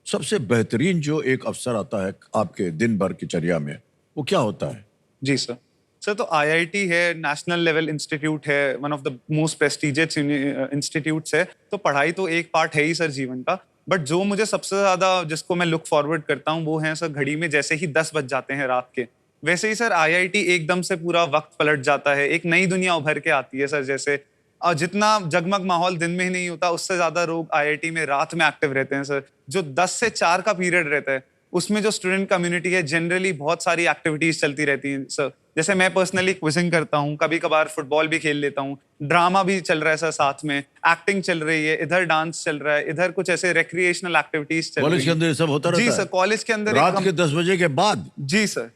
सबसे बेहतरीन जो एक अवसर आता है आपके दिन भर की चर्या में, वो क्या होता है? जी सर। सर तो IIT है, नेशनल लेवल इंस्टीट्यूट है, one of the most prestigious institutes है। तो पढ़ाई तो एक पार्ट है ही सर जीवन का, बट जो मुझे सबसे ज्यादा जिसको मैं लुक फॉरवर्ड करता हूँ वो है सर, घड़ी में जैसे ही 10 बज जाते हैं रात के, वैसे ही सर IIT एकदम से पूरा वक्त पलट जाता है, एक नई दुनिया उभर के आती है सर। जैसे और जितना जगमग माहौल दिन में ही नहीं होता, उससे ज्यादा लोग IIT में रात में एक्टिव रहते हैं सर। जो 10 से 4 का पीरियड रहता है उसमें जो स्टूडेंट कम्युनिटी है जनरली बहुत सारी एक्टिविटीज चलती रहती हैं सर। जैसे मैं पर्सनली क्विजिंग करता हूँ, कभी कभार फुटबॉल भी खेल लेता हूँ, ड्रामा भी चल रहा है सर साथ में, एक्टिंग चल रही है, इधर डांस चल रहा है, इधर कुछ ऐसे रिक्रिएशनल एक्टिविटीज चल रही है। कॉलेज के अंदर ये सब होता रहता जी है? सर, कॉलेज के अंदर रात के 10 बजे के बाद? जी सर।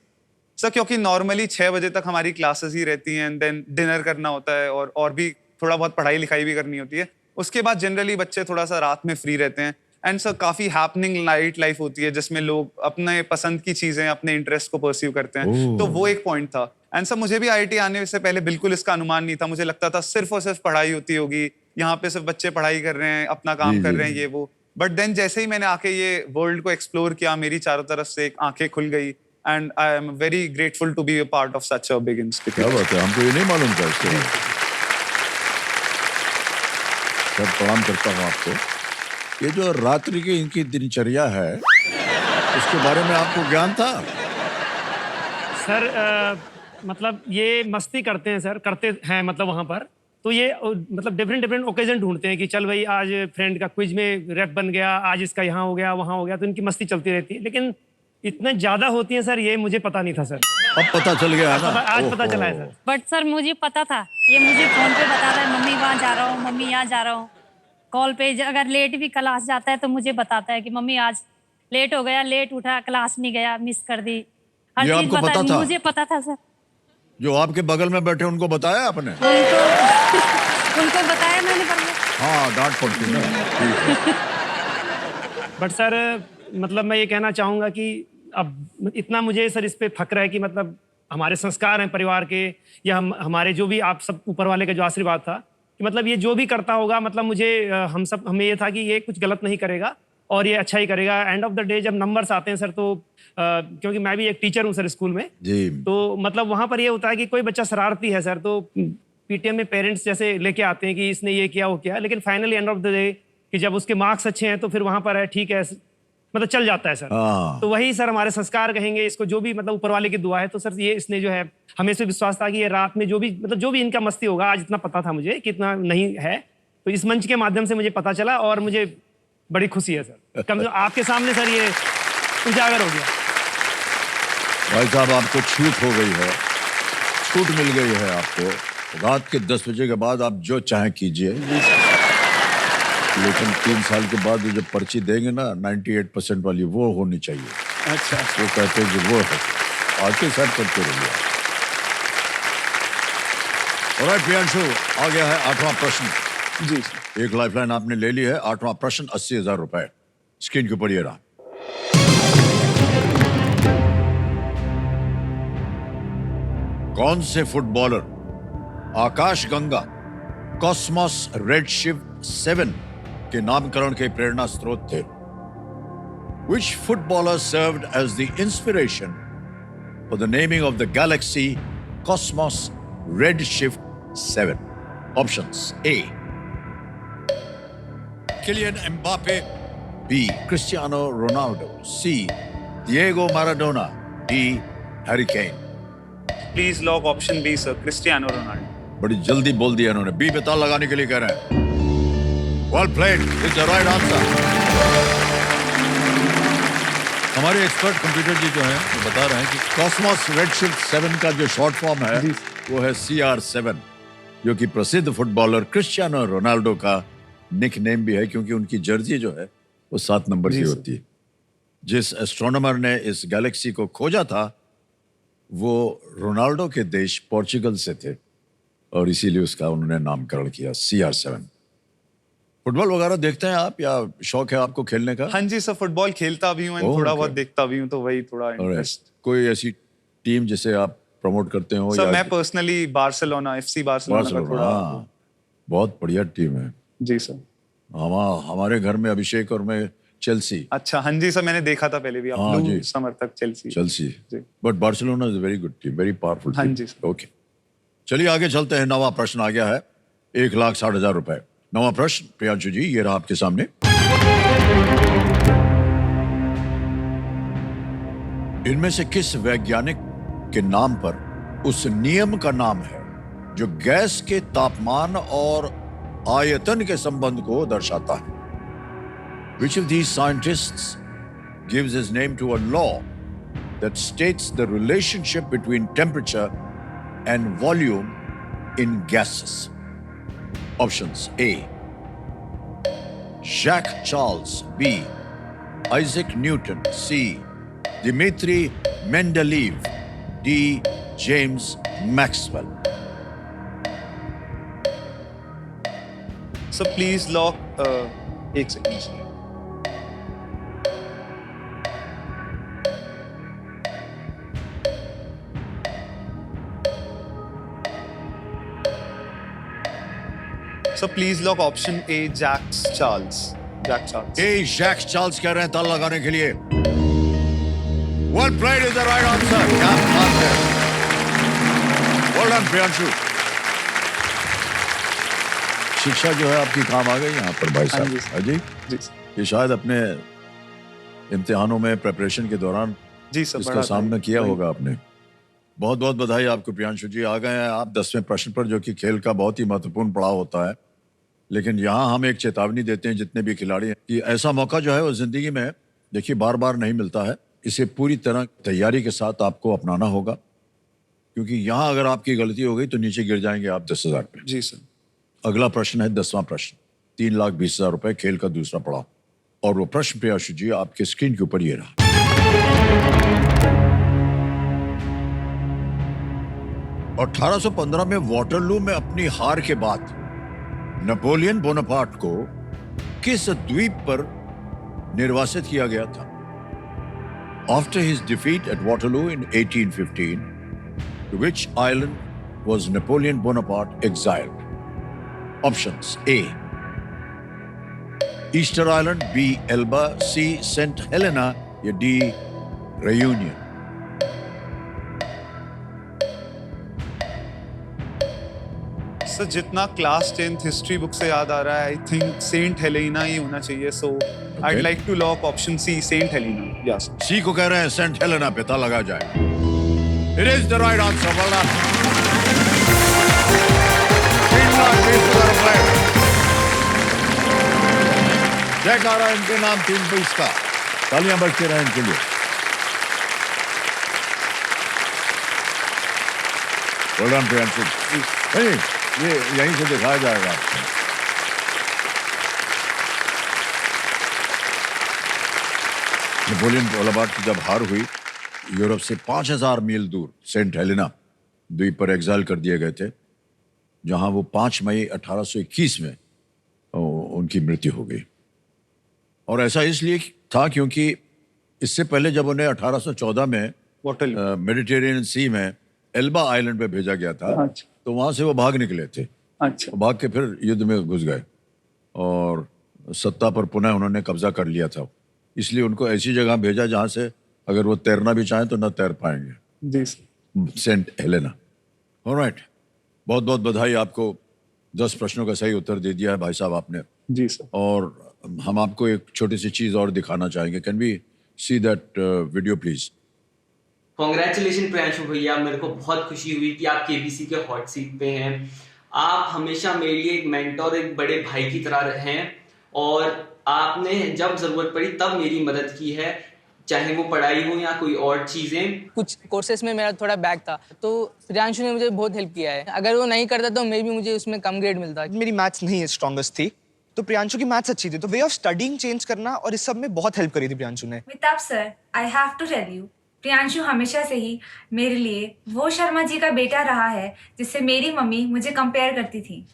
सर क्योंकि नॉर्मली 6 बजे तक हमारी क्लासेस ही रहती हैं, एंड देन डिनर करना होता है और भी थोड़ा बहुत पढ़ाई लिखाई भी करनी होती है। उसके बाद जनरली बच्चे थोड़ा सा रात में फ्री रहते हैं, एंड सर काफी हैपनिंग नाइट लाइफ होती है जिसमें लोग अपने पसंद की चीजें, अपने इंटरेस्ट को परस्यू करते हैं। तो वो एक पॉइंट था। एंड सर मुझे भी IIT आने से पहले बिल्कुल इसका अनुमान नहीं था। मुझे लगता था सिर्फ और सिर्फ पढ़ाई होती होगी, यहाँ पे सिर्फ बच्चे पढ़ाई कर रहे हैं, अपना काम कर रहे हैं, ये वो। बट देन जैसे ही मैंने आके ये वर्ल्ड को एक्सप्लोर किया, मेरी चारों तरफ से एक आंखें खुल गई, and I am very grateful to be a part of such a big institute. क्या बात है, हमको ये नहीं मालूम था इसके बारे में। सर प्रणाम करता हूँ आपको। ये जो रात्रि की इनकी दिनचर्या है उसके बारे में आपको ज्ञान था? सर मतलब ये मस्ती करते हैं सर, करते हैं मतलब वहाँ पर। तो ये मतलब डिफरेंट ओकेजन ढूंढते हैं कि चल भाई आज फ्रेंड का क्विज में रैप बन गया, आज इसका यहाँ हो गया, वहाँ हो गया, तो इनकी मस्ती चलती रहती है। लेकिन इतने ज्यादा होती है सर, ये मुझे पता नहीं था सर। अब पता चल गया है ना? आज पता चला है सर। बट सर मुझे पता था, ये मुझे फोन पे बताता है, मम्मी वहाँ जा रहा हूँ, मम्मी यहाँ जा रहा हूँ। कॉल पे अगर लेट भी क्लास जाता है तो मुझे बताता है कि मम्मी आज लेट हो गया, लेट उठा, क्लास नहीं गया, मिस कर दी। हर ये चीज आपको पता था? मुझे पता था सर। जो आपके बगल में बैठे उनको बताया आपने? उनको बताया मैंने, पर हाँ, डांट पड़ती है ना। बट सर मतलब मैं ये कहना चाहूँगा कि अब इतना मुझे सर इस पे फक्र है कि मतलब हमारे संस्कार हैं परिवार के, या हमारे जो भी आप सब ऊपर वाले का जो आशीर्वाद था कि मतलब ये जो भी करता होगा, मतलब मुझे हमें ये था कि ये कुछ गलत नहीं करेगा और ये अच्छा ही करेगा। एंड ऑफ द डे जब नंबर्स आते हैं सर, तो क्योंकि मैं भी एक टीचर हूँ सर स्कूल में जी, तो मतलब वहाँ पर ये होता है कि कोई बच्चा शरारती है सर, तो PTM में पेरेंट्स जैसे लेके आते हैं कि इसने ये किया वो किया, लेकिन finally end of the day कि जब उसके मार्क्स अच्छे हैं तो फिर वहाँ पर है ठीक है, मतलब चल जाता है सर। तो वही सर हमारे संस्कार कहेंगे इसको, जो भी मतलब ऊपर वाले की दुआ है। तो सर ये इसने जो है हमें से विश्वास था कि ये रात में जो भी मतलब जो भी इनका मस्ती होगा, आज इतना पता था मुझे कि इतना नहीं है, तो इस मंच के माध्यम से मुझे पता चला और मुझे बड़ी खुशी है सर। कम से कम आपके सामने सर ये उजागर हो गया। भाई साहब आपको छूट हो गई है, छूट मिल गई है आपको। रात के 10 बजे के बाद आप जो चाहें कीजिए, लेकिन 3 साल के बाद जो पर्ची देंगे ना 98% वाली, वो होनी चाहिए। अच्छा, वो कहते हैं कि वो है, आके साथ करते रहिए। ऑलराइट प्रियांशु, आ गया है 8वां प्रश्न। जी, एक लाइफलाइन आपने ले ली है। 8वां प्रश्न 80,000 रुपए। स्क्रीन के ऊपर ये रहा। कौन से फुटबॉलर आकाश गंगा कॉस्मोस रेडशिफ्ट 7 के नामकरण के प्रेरणा स्रोत थे? Which footballer served as the inspiration for the naming of the galaxy Cosmos Redshift 7? Options: A. Kylian Mbappe, B. Cristiano Ronaldo, C. Diego Maradona, D. Harry Kane. Please lock option B sir, Cristiano Ronaldo. बड़ी जल्दी बोल दिया इन्होंने, बी पे ताला लगाने के लिए कह रहे हैं। Well played, it's the right answer. हमारे एक्सपर्ट कंप्यूटर जी जो हैं वो बता रहे हैं कि कॉस्मोस रेडशिफ्ट 7 का जो शॉर्ट फॉर्म है वो है CR7, जो कि प्रसिद्ध फुटबॉलर क्रिस्टियानो रोनाल्डो का निकनेम भी है, क्योंकि उनकी जर्सी जो है वो 7 नंबर की होती है। जिस एस्ट्रोनॉमर ने इस गैलेक्सी को खोजा था वो रोनाल्डो के देश पोर्चुगल से थे और इसीलिए उसका उन्होंने नामकरण किया CR7। फुटबॉल वगैरह देखते हैं आप, या शौक है आपको खेलने का? हाँ जी सर, फुटबॉल खेलता भी हूँ, थोड़ा बहुत देखता भी हूँ, तो वही थोड़ा इंटरेस्ट। कोई ऐसी टीम जिसे आप प्रमोट करते हो? सर मैं पर्सनली बार्सिलोना, FC बार्सिलोना का थोड़ा। हाँ, बहुत बढ़िया टीम है। जी सर। हमारे घर में अभिषेक और मैं चेल्सी। अच्छा, हाँ जी सर, मैंने देखा था पहले भी आप ब्लू समर्थक Chelsea. But Barcelona is very good team, very powerful. हाँ जी सर। ओके, चलिए आगे चलते हैं। 9वां प्रश्न आ गया है, 1,60,000 रुपए। 9वां प्रश्न प्रियांशु जी, ये रहा आपके सामने। इनमें से किस वैज्ञानिक के नाम पर उस नियम का नाम है जो गैस के तापमान और आयतन के संबंध को दर्शाता है? Which of these scientists gives his name to a law that states the relationship between temperature and volume in gases? Options: A, Jacques Charles; B, Isaac Newton; C, Dmitri Mendeleev; D, James Maxwell. So please lock एक second. So please lock option A, Jacques Charles. Jack Charles. A, Jacques Charles कह रहे हैं ताला लगाने के लिए. Well played is the right answer. क्या बात है. Well done, Priyanshu. शिक्षा जो है आपकी काम आ गई यहाँ पर भाई साहब. हाँ जी. ये शायद अपने इम्तिहानों में प्रिपरेशन के दौरान जी सर इसका सामना किया होगा आपने. बहुत बहुत बधाई आपको प्रियांशु जी. आ गए हैं आप 10वें प्रश्न पर, जो कि खेल का बहुत ही महत्वपूर्ण पड़ाव होता है. लेकिन यहाँ हम एक चेतावनी देते हैं जितने भी खिलाड़ी हैं कि ऐसा मौका जो है वो जिंदगी में देखिए बार बार नहीं मिलता है. इसे पूरी तरह तैयारी के साथ आपको अपनाना होगा, क्योंकि यहाँ अगर आपकी गलती हो गई तो नीचे गिर जाएंगे आप 10,000 पे. जी सर. अगला प्रश्न है 10वां प्रश्न, 3,20,000 रुपए, खेल का दूसरा पड़ाव. और वो प्रश्न प्रियांशु जी आपके स्क्रीन के ऊपर ये रहा. 1815 में वाटरलू में अपनी हार के बाद नेपोलियन बोनापार्ट को किस द्वीप पर निर्वासित किया गया था? After his defeat at Waterloo in 1815, to which island was Napoleon Bonaparte exiled? Options: A, Easter Island; B, Elba; C, St. Helena; या D, Reunion. सर जितना क्लास 10th हिस्ट्री बुक से याद आ रहा है, आई थिंक सेंट हेलेना ही होना चाहिए. सो I'd like to lock option C, Saint Helena. Yes. C को कह रहे हैं सेंट हेलेना पे. ताला लगा जाए. It is the right answer. Well done. 3,20,000 रुपए. चेक आ रहा है इनके नाम 3 का. तालियां बजती रहें इनके लिए. Well done, Priyanshu. नहीं, ये यहीं से दिखाया जाएगा. नेपोलियन बोनापार्ट की जब हार हुई, यूरोप से 5,000 मील दूर सेंट हेलेना द्वीप पर एग्जाइल कर दिए गए थे, जहां वो 5 मई 1821 में उनकी मृत्यु हो गई. और ऐसा इसलिए था क्योंकि इससे पहले जब उन्हें 1814 में मेडिटेरियन सी में एल्बा आइलैंड पे भेजा गया था, तो वहां से वो भाग निकले थे. वो भाग के फिर युद्ध में घुस गए और सत्ता पर पुनः उन्होंने कब्जा कर लिया था. इसलिए उनको ऐसी जगह भेजा जहां से अगर वो तैरना भी चाहें तो न तैर पाएंगे. जी सर. Saint Helena. ऑलराइट. बहुत बहुत बधाई आपको. 10 प्रश्नों का सही उत्तर दे दिया है भाई साहब आपने. जी सर. और हम आपको एक छोटी सी चीज और दिखाना चाहेंगे. Can we see that video please? Congratulation Priyanshu भैया, मेरे को बहुत खुशी हुई कि आप केबीसी के हॉट सीट पे हैं. आप हमेशा मेरे लिए एक मेंटोर, एक बड़े भाई की तरह रहे हैं और आपने जब जरूरत पड़ी तब मेरी मदद की है, चाहे वो पढ़ाई हो या कोई और चीजें. कुछ कोर्सेस में मेरा थोड़ा बैक था, तो प्रियांशु ने मुझे बहुत हेल्प किया है. अगर वो नहीं करता तो मे भी मुझे उसमें कम ग्रेड मिलता. मेरी मैथ्स नहीं स्ट्रॉन्गेस्ट थी, तो प्रियांशु की मैथ्स अच्छी थी, तो वे ऑफ स्टडीइंग चेंज करना और इस सब में बहुत हेल्प करी थी प्रियांशु ने. Amitabh sir, I have to tell you, Priyanshu हमेशा से ही मेरे लिए वो शर्मा जी का बेटा रहा है जिससे मेरी मम्मी मुझे कंपेयर करती थी.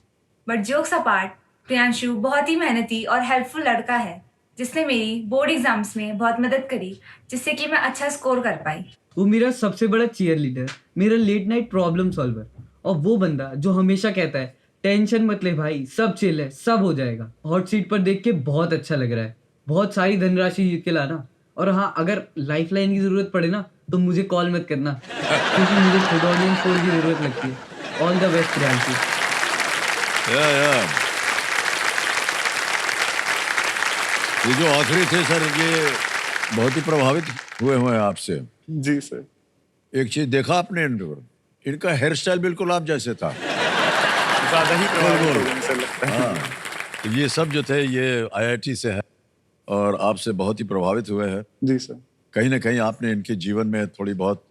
बट जोक्स अपार्ट, प्रियांशु बहुत ही मेहनती और हेल्पफुल लड़का है जिसने मेरी बोर्ड एग्जाम्स में बहुत मदद करी, जिससे कि मैं अच्छा स्कोर कर पाई. वो मेरा सबसे बड़ा चीयर लीडर, मेरा लेट नाइट प्रॉब्लम सॉल्वर, और वो बंदा जो हमेशा कहता है टेंशन मत ले भाई, सब चिल है, सब हो जाएगा. हॉट सीट पर देख के बहुत अच्छा लग रहा है. बहुत सारी धनराशि जीत के लाना, और हाँ, अगर लाइफ लाइन की जरूरत पड़े ना तो मुझे कॉल मत करना, क्योंकि मुझे खुद ऑडियंस फोन की जरूरत लगती है. All the best Priyanshu. ये जो आखिरी थे सर, ये बहुत ही प्रभावित हुए हैं आपसे. जी सर। एक चीज देखा आपने इनका हेयर स्टाइल बिल्कुल आप जैसे था। ज्यादा ही प्रभावित हो गए, सर लगता है। हाँ, तो ये सब जो थे ये IIT से है और आपसे बहुत ही प्रभावित हुए हैं। जी सर। कहीं ना कहीं आपने इनके जीवन में थोड़ी बहुत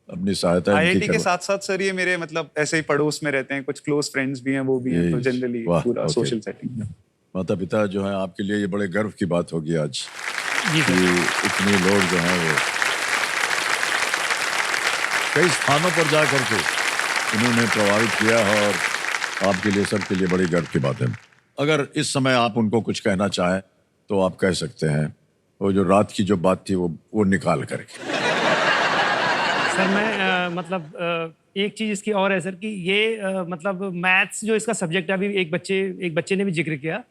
अपनी सहायता इनकी IIT के साथ साथ सर ये मेरे मतलब ऐसे ही पड़ोस में रहते हैं, कुछ क्लोज फ्रेंड्स भी हैं, वो भी हैं, तो जनरली वाह, पूरा ओके। सोशल सेटिंग में। माता पिता जो है आपके लिए ये बड़े गर्व की बात होगी आज जी कि इतने लोग जो हैं वो कई स्थानों पर जा करके इन्होंने प्रभावित किया है और आपके लिए सबके लिए बड़ी गर्व की बात है। अगर इस समय आप उनको कुछ कहना चाहें तो आप कह सकते हैं, वो जो रात की जो बात थी वो निकाल करके। सर मैं मतलब एक चीज़ इसकी और है सर कि ये मतलब मैथ्स जो इसका सब्जेक्ट है, अभी एक बच्चे ने भी जिक्र किया,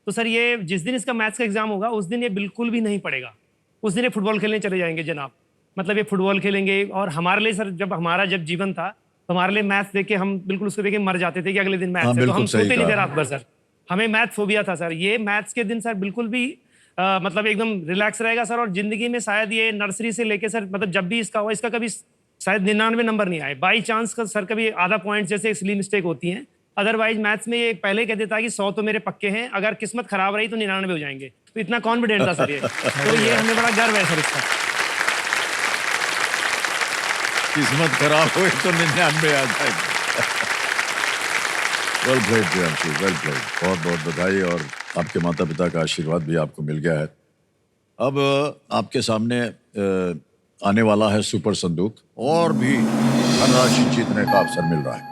तो सर ये जिस दिन इसका मैथ्स का एग्जाम होगा उस दिन ये बिल्कुल भी नहीं पढ़ेगा। उस दिन ये फुटबॉल खेलने चले जाएंगे जनाब। मतलब ये फुटबॉल खेलेंगे और हमारे लिए सर जब जीवन था तो हमारे लिए मैथ्स देख के हम बिल्कुल उसको देख के मर जाते थे कि अगले दिन मैथ्स है, तो हम सोते नहीं थे रात भर सर। हमें मैथ फोबिया था सर। ये मैथ्स के दिन सर बिल्कुल भी मतलब एकदम रिलैक्स रहेगा सर। और जिंदगी में शायद ये नर्सरी से लेके सर मतलब जब भी इसका हुआ इसका कभी शायद 99 नंबर नहीं आए। बाई चांस का सर कभी आधा पॉइंट जैसे सिली मिस्टेक होती हैं। अदरवाइज मैथ्स में ये पहले कह देता कि 100 तो मेरे पक्के हैं, अगर किस्मत खराब रही तो 99 हो जाएंगे। तो इतना कॉन्फिडेंट था सर ये। तो ये हमें बड़ा गर्व है सर इसका। किस्मत खराब हुई तो 99 आ जाएगी। Well played Priyanshu, well played. बहुत बहुत बधाई और आपके माता पिता का आशीर्वाद भी आपको मिल गया है। अब आपके सामने आने वाला है सुपर संदूक और भी धनराशि जीतने का अवसर मिल रहा है।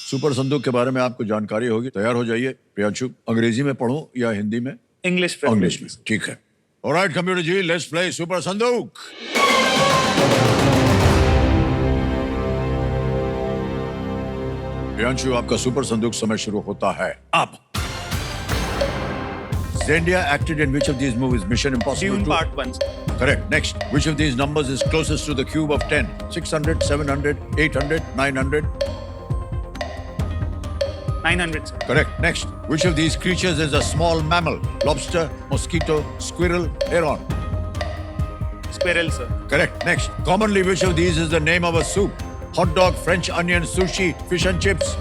सुपर संदूक के बारे में आपको जानकारी होगी, तैयार हो जाइए। प्रियांशु, अंग्रेजी में पढ़ूं या हिंदी में? इंग्लिश में, ठीक है। Alright computer ji, let's play super संदूक। प्रियांशु, आपका सुपर संदूक समय शुरू होता है अब। Zendaya acted in which of these movies? Mission Impossible Dune 2? Part 1. Correct. Next. Which of these numbers is closest to the cube of 10? 600, 700, 800, 900? 900, sir. Correct. Next. Which of these creatures is a small mammal? Lobster, mosquito, squirrel, heron? Squirrel, sir. Correct. Next. Commonly, which of these is the name of a soup? Hot dog, French onion, sushi, fish and chips?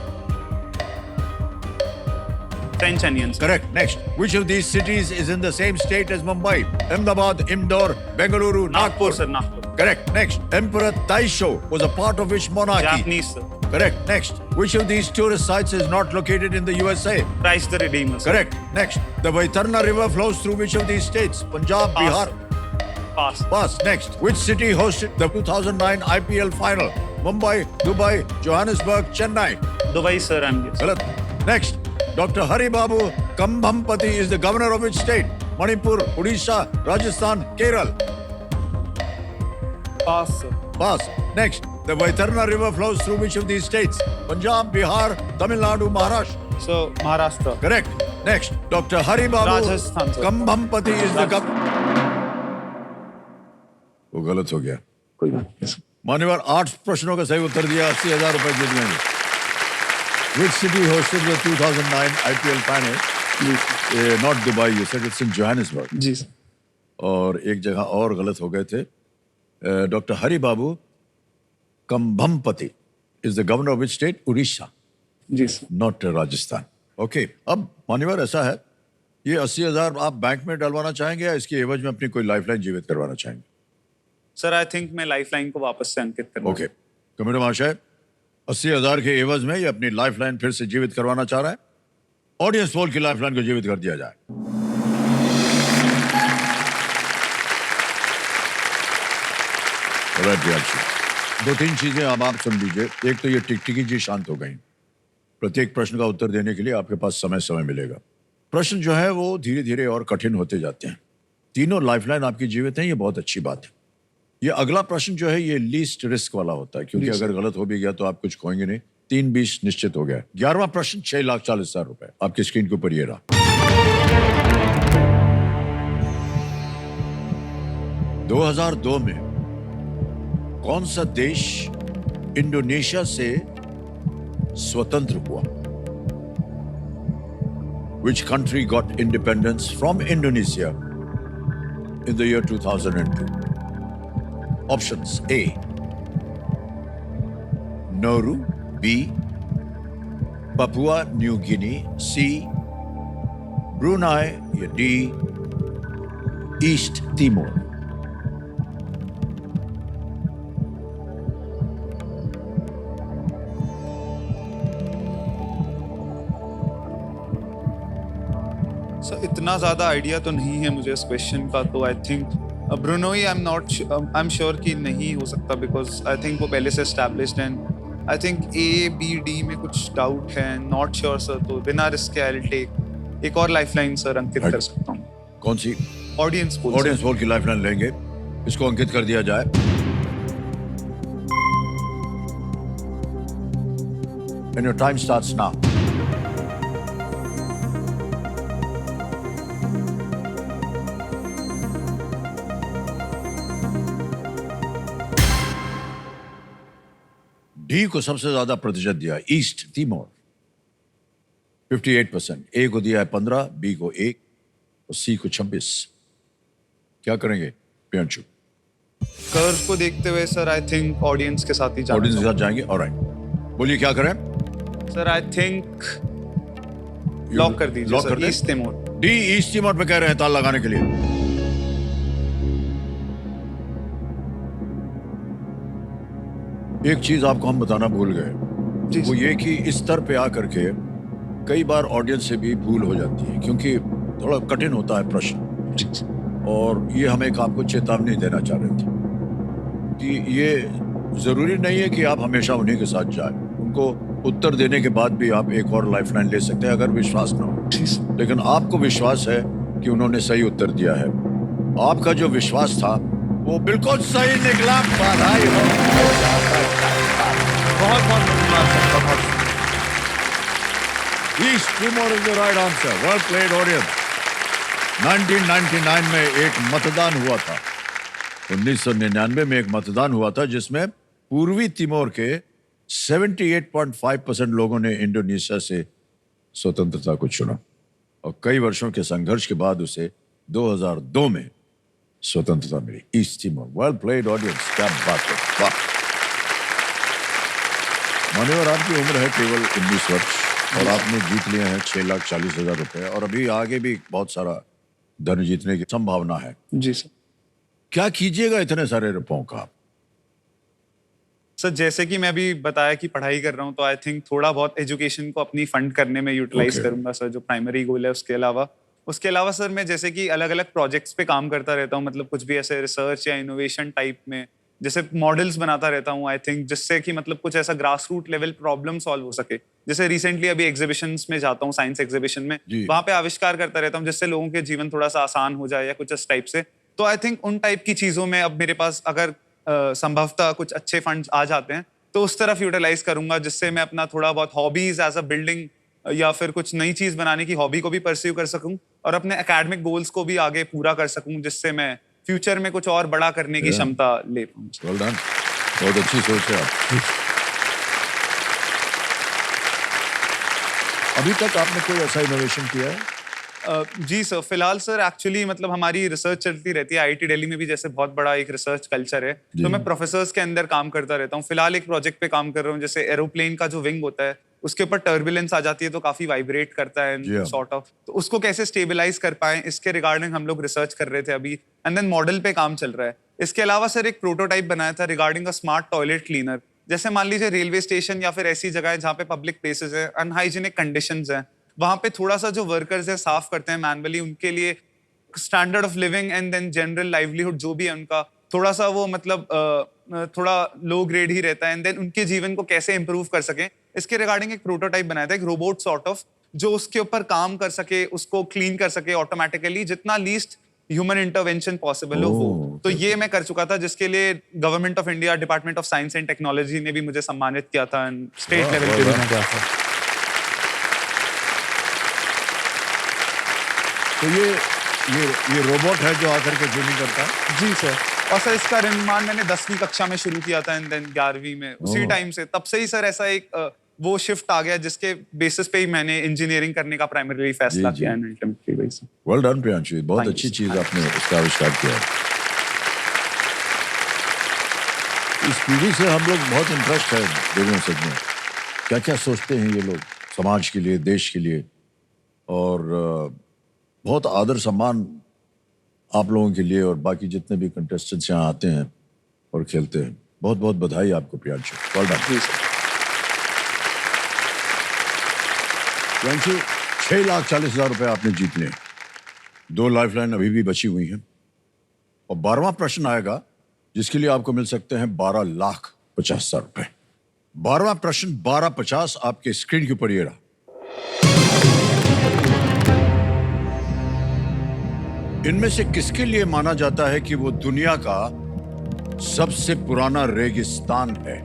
French onions. Correct. Next. Which of these cities is in the same state as Mumbai? Ahmedabad, Indore, Bengaluru, Nagpur? Sir, Nagpur. Correct. Next. Emperor Taisho was a part of which monarchy? Japanese, sir. Correct. Next. Which of these tourist sites is not located in the USA? Christ the Redeemer, sir. Correct. Next. The Vaitarna River flows through which of these states? Punjab, Pass, Bihar? Pass. Pass. Next. Which city hosted the 2009 IPL final? Mumbai, Dubai, Johannesburg, Chennai? Dubai, sir, I'm guessing. Galat. Next. Dr. Hari Babu Kambhampati is the governor of which state? Manipur, Odisha, Rajasthan, Kerala? Pass, sir. Pass. Next. The Vaitarna River flows through which of these states? Punjab, Bihar, Tamil Nadu, Maharashtra? So, Maharashtra. Correct. Next. Dr. Hari Babu Rajasthan, sir. Kambhampati is the governor. वो गलत हो गया। कोई बात नहीं। मान्यवर 8 प्रश्नों का सही उत्तर दिया, 80,000 रुपए जीत गए। Which city hosted the 2009 IPL final? Not Dubai, you said it's in Johannesburg. जी सर। और एक जगह और गलत हो गए थे। Doctor Hari Babu Kambhampati is the governor of which state? Odisha. जी सर। Not राजस्थान। ओके, अब मान्यवर ऐसा है, ये 80,000 आप बैंक में डलवाना चाहेंगे या इसकी एवज में अपनी कोई लाइफलाइन जीवित करवाना चाहेंगे? सर, आई थिंक मैं लाइफलाइन को वापस से अंकित करूंगा। ओके, कमेटी महाशय 80,000 के एवज में ये अपनी लाइफलाइन फिर से जीवित करवाना चाह रहा है। ऑडियंस पोल की लाइफलाइन को जीवित कर दिया जाए। दो तीन चीजें अब आप सुन लीजिए। एक तो ये टिकटिकी जी शांत हो गई। प्रत्येक प्रश्न का उत्तर देने के लिए आपके पास समय मिलेगा। प्रश्न जो है वो धीरे धीरे और कठिन होते जाते हैं। तीनों लाइफलाइन आपकी जीवित हैं, ये बहुत अच्छी बात है। ये अगला प्रश्न जो है ये लीस्ट रिस्क वाला होता है, क्योंकि अगर गलत हो भी गया तो आप कुछ खोएंगे नहीं। 3-20 निश्चित हो गया। 11वां प्रश्न 6,40,000 रुपए आपकी स्क्रीन के ऊपर ये रहा। 2002 में कौन सा देश इंडोनेशिया से स्वतंत्र हुआ? Which country got independence from Indonesia in the year 2002? Options A Nauru, B Papua New Guinea, C Brunei या डी ईस्ट तिमोर। सर इतना ज़्यादा आइडिया तो नहीं है मुझे इस क्वेश्चन का, तो I think Brunei I am sure कि नहीं हो सकता, बिकॉज आई थिंक वो पहले से established and I think A B D में कुछ डाउट है, नॉट श्योर सर। तो बिना रिस्क के आई विल टेक एक और लाइफलाइन सर अंकित कर सकता हूँ। कौन सी? Audience poll. ऑडियंस पोल की लाइफलाइन लेंगे, इसको अंकित कर दिया जाए। And your time starts now. D को सबसे ज्यादा प्रतिशत दिया ईस्ट तिमोर 58%, ए को दिया है 15, बी को 1 और सी को 26। क्या करेंगे प्रियांशु? कर्व को देखते हुए सर आई थिंक ऑडियंस के साथ ही जाना ऑडियंस के साथ जाएंगे। ऑलराइट, बोलिए क्या करें? सर आई थिंक लॉक कर दीजिए sir, east Timor. D East Timor पे कह रहे हैं ताल लगाने के लिए। एक चीज आपको हम बताना भूल गए, वो ये कि इस स्तर पे आकर के कई बार ऑडियंस से भी भूल हो जाती है, क्योंकि थोड़ा कठिन होता है प्रश्न, और ये हम एक आपको चेतावनी देना चाह रहे थे कि ये जरूरी नहीं है कि आप हमेशा उन्हीं के साथ जाएं। उनको उत्तर देने के बाद भी आप एक और लाइफलाइन ले सकते हैं अगर विश्वास ना हो। लेकिन आपको विश्वास है कि उन्होंने सही उत्तर दिया है। आपका जो विश्वास था वो बिल्कुल सही निकला। बधाई हो। बहुत बहुत धन्यवाद। East Timor is the right answer. Well played audience. 1999 में एक मतदान हुआ था, 1999 में एक मतदान हुआ था जिसमें पूर्वी तिमोर के 78.5% लोगों ने इंडोनेशिया से स्वतंत्रता को चुना, और कई वर्षों के संघर्ष के बाद उसे 2002 में स्वतंत्रता मिली। East Timor. Well played audience. क्या बात है, वाह। मान्यवर, आपकी उम्र है केवल 19 वर्ष और आपने जीत लिए हैं 6,40,000 रुपए, और अभी आगे भी बहुत सारा धन जीतने की संभावना है। जी सर। क्या कीजिएगा इतने सारे रुपयों का? सर जैसे कि मैं अभी बताया कि पढ़ाई कर रहा हूँ, तो आई थिंक थोड़ा बहुत एजुकेशन को अपनी फंड करने में यूटिलाइज करूंगा सर, जो प्राइमरी गोल है। उसके अलावा सर मैं जैसे कि अलग अलग प्रोजेक्ट्स पे काम करता रहता हूँ, मतलब कुछ भी ऐसे रिसर्च या इनोवेशन टाइप में, जैसे मॉडल्स बनाता रहता हूँ आई थिंक, जिससे कि मतलब कुछ ऐसा grass root level problem solve हो सके। जैसे रिसेंटली अभी एग्जीबिशंस में जाता हूँ, साइंस एग्जीबिशन में, वहां पे आविष्कार करता रहता हूँ जिससे लोगों के जीवन थोड़ा सा आसान हो जाए या कुछ इस टाइप से। तो आई थिंक उन टाइप की चीजों में अब मेरे पास अगर संभवतः कुछ अच्छे फंड्स आ जाते हैं तो उस तरफ यूटिलाइज करूंगा, जिससे मैं अपना थोड़ा बहुत हॉबीज एज अ बिल्डिंग या फिर कुछ नई चीज बनाने की हॉबी को भी परस्यू कर सकूं और अपने एकेडमिक गोल्स को भी आगे पूरा कर सकूं, जिससे मैं फ्यूचर में कुछ और बड़ा करने की क्षमता ले पाऊं। वेल डन, बहुत अच्छी सोच है आप। अभी तक आपने कोई ऐसा इनोवेशन किया है? जी सर, फिलहाल सर एक्चुअली मतलब हमारी रिसर्च चलती रहती है। आईआईटी दिल्ली में भी जैसे बहुत बड़ा एक रिसर्च कल्चर है, तो मैं प्रोफेसर्स के अंदर काम करता रहता हूँ। फिलहाल एक प्रोजेक्ट पे काम कर रहा हूँ, जैसे एरोप्लेन का जो विंग होता है उसके ऊपर टर्बुलेंस आ जाती है तो काफी वाइब्रेट करता है सॉर्ट ऑफ, तो उसको कैसे स्टेबलाइज कर पाए इसके रिगार्डिंग हम लोग रिसर्च कर रहे थे अभी, एंड देन मॉडल पे काम चल रहा है। इसके अलावा सर एक प्रोटोटाइप बनाया था regarding a smart toilet cleaner. जैसे मान लीजिए रेलवे स्टेशन या फिर ऐसी जगह है जहाँ पे पब्लिक प्लेसेस है, अनहाइजीनिक कंडीशंस हैं, वहां पे थोड़ा सा जो वर्कर्स है साफ करते हैं मैनुअली, उनके लिए standard of living and then general livelihood जो भी है उनका थोड़ा सा वो मतलब थोड़ा लो ग्रेड ही रहता है, एंड देन उनके जीवन को कैसे इंप्रूव कर सकें इसके रिगार्डिंग एक प्रोटोटाइप बनाया था, एक रोबोट सॉर्ट ऑफ, जो उसके ऊपर काम कर सके, उसको क्लीन कर सके ऑटोमेटिकली, जितना लीस्ट ह्यूमन इंटरवेंशन पॉसिबल हो वो। तो ये मैं कर चुका था, जिसके लिए government of India, department of science and technology ने भी मुझे सम्मानित किया था, स्टेट लेवल पे भी मैं गया था। तो ये रोबोट है जो आकर के क्लीनिंग करता है? जी सर, और सर इसका निर्माण मैंने 10वीं कक्षा में शुरू किया था एंड देन 11वीं में, उसी टाइम से तब से ही सर ऐसा एक वो शिफ्ट आ गया जिसके बेसिस पे ही मैंने इंजीनियरिंग करने का प्राइमरी फैसला किया एंड अल्टीमेटली वैसे। वेल डन प्रियांशु, बहुत अच्छी चीज आपने इसका आविष्कार किया। इस पीढ़ी से हम लोग बहुत इंटरेस्ट है दोनों सब में, क्या क्या सोचते हैं ये लोग समाज के लिए, देश के लिए, और बहुत आदर सम्मान आप लोगों के लिए और बाकी जितने भी कंटेस्टेंट्स यहाँ आते हैं और खेलते हैं। बहुत बहुत बधाई आपको प्रियांशु, वेल डन। प्रियांशु 6,40,000 रुपए आपने जीत लिए, 2 लाइफलाइन अभी भी बची हुई हैं और 12वां प्रश्न आएगा जिसके लिए आपको मिल सकते हैं 12,50,000 रुपए। 12वां प्रश्न 12,50 आपके स्क्रीन के ऊपर ये रहा। इनमें से किसके लिए माना जाता है कि वो दुनिया का सबसे पुराना रेगिस्तान है?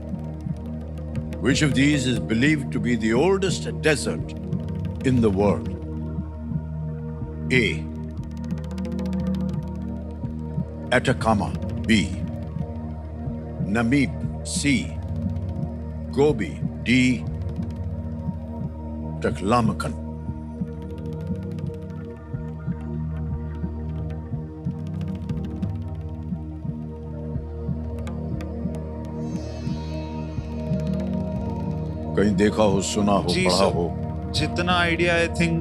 Which of these is believed to be the oldest desert in the world? A. Atacama. B. Namib. C. Gobi. D. Taklamakan. कहीं देखा हो, सुना हो, जी पढ़ा सर, हो? जितना idea I think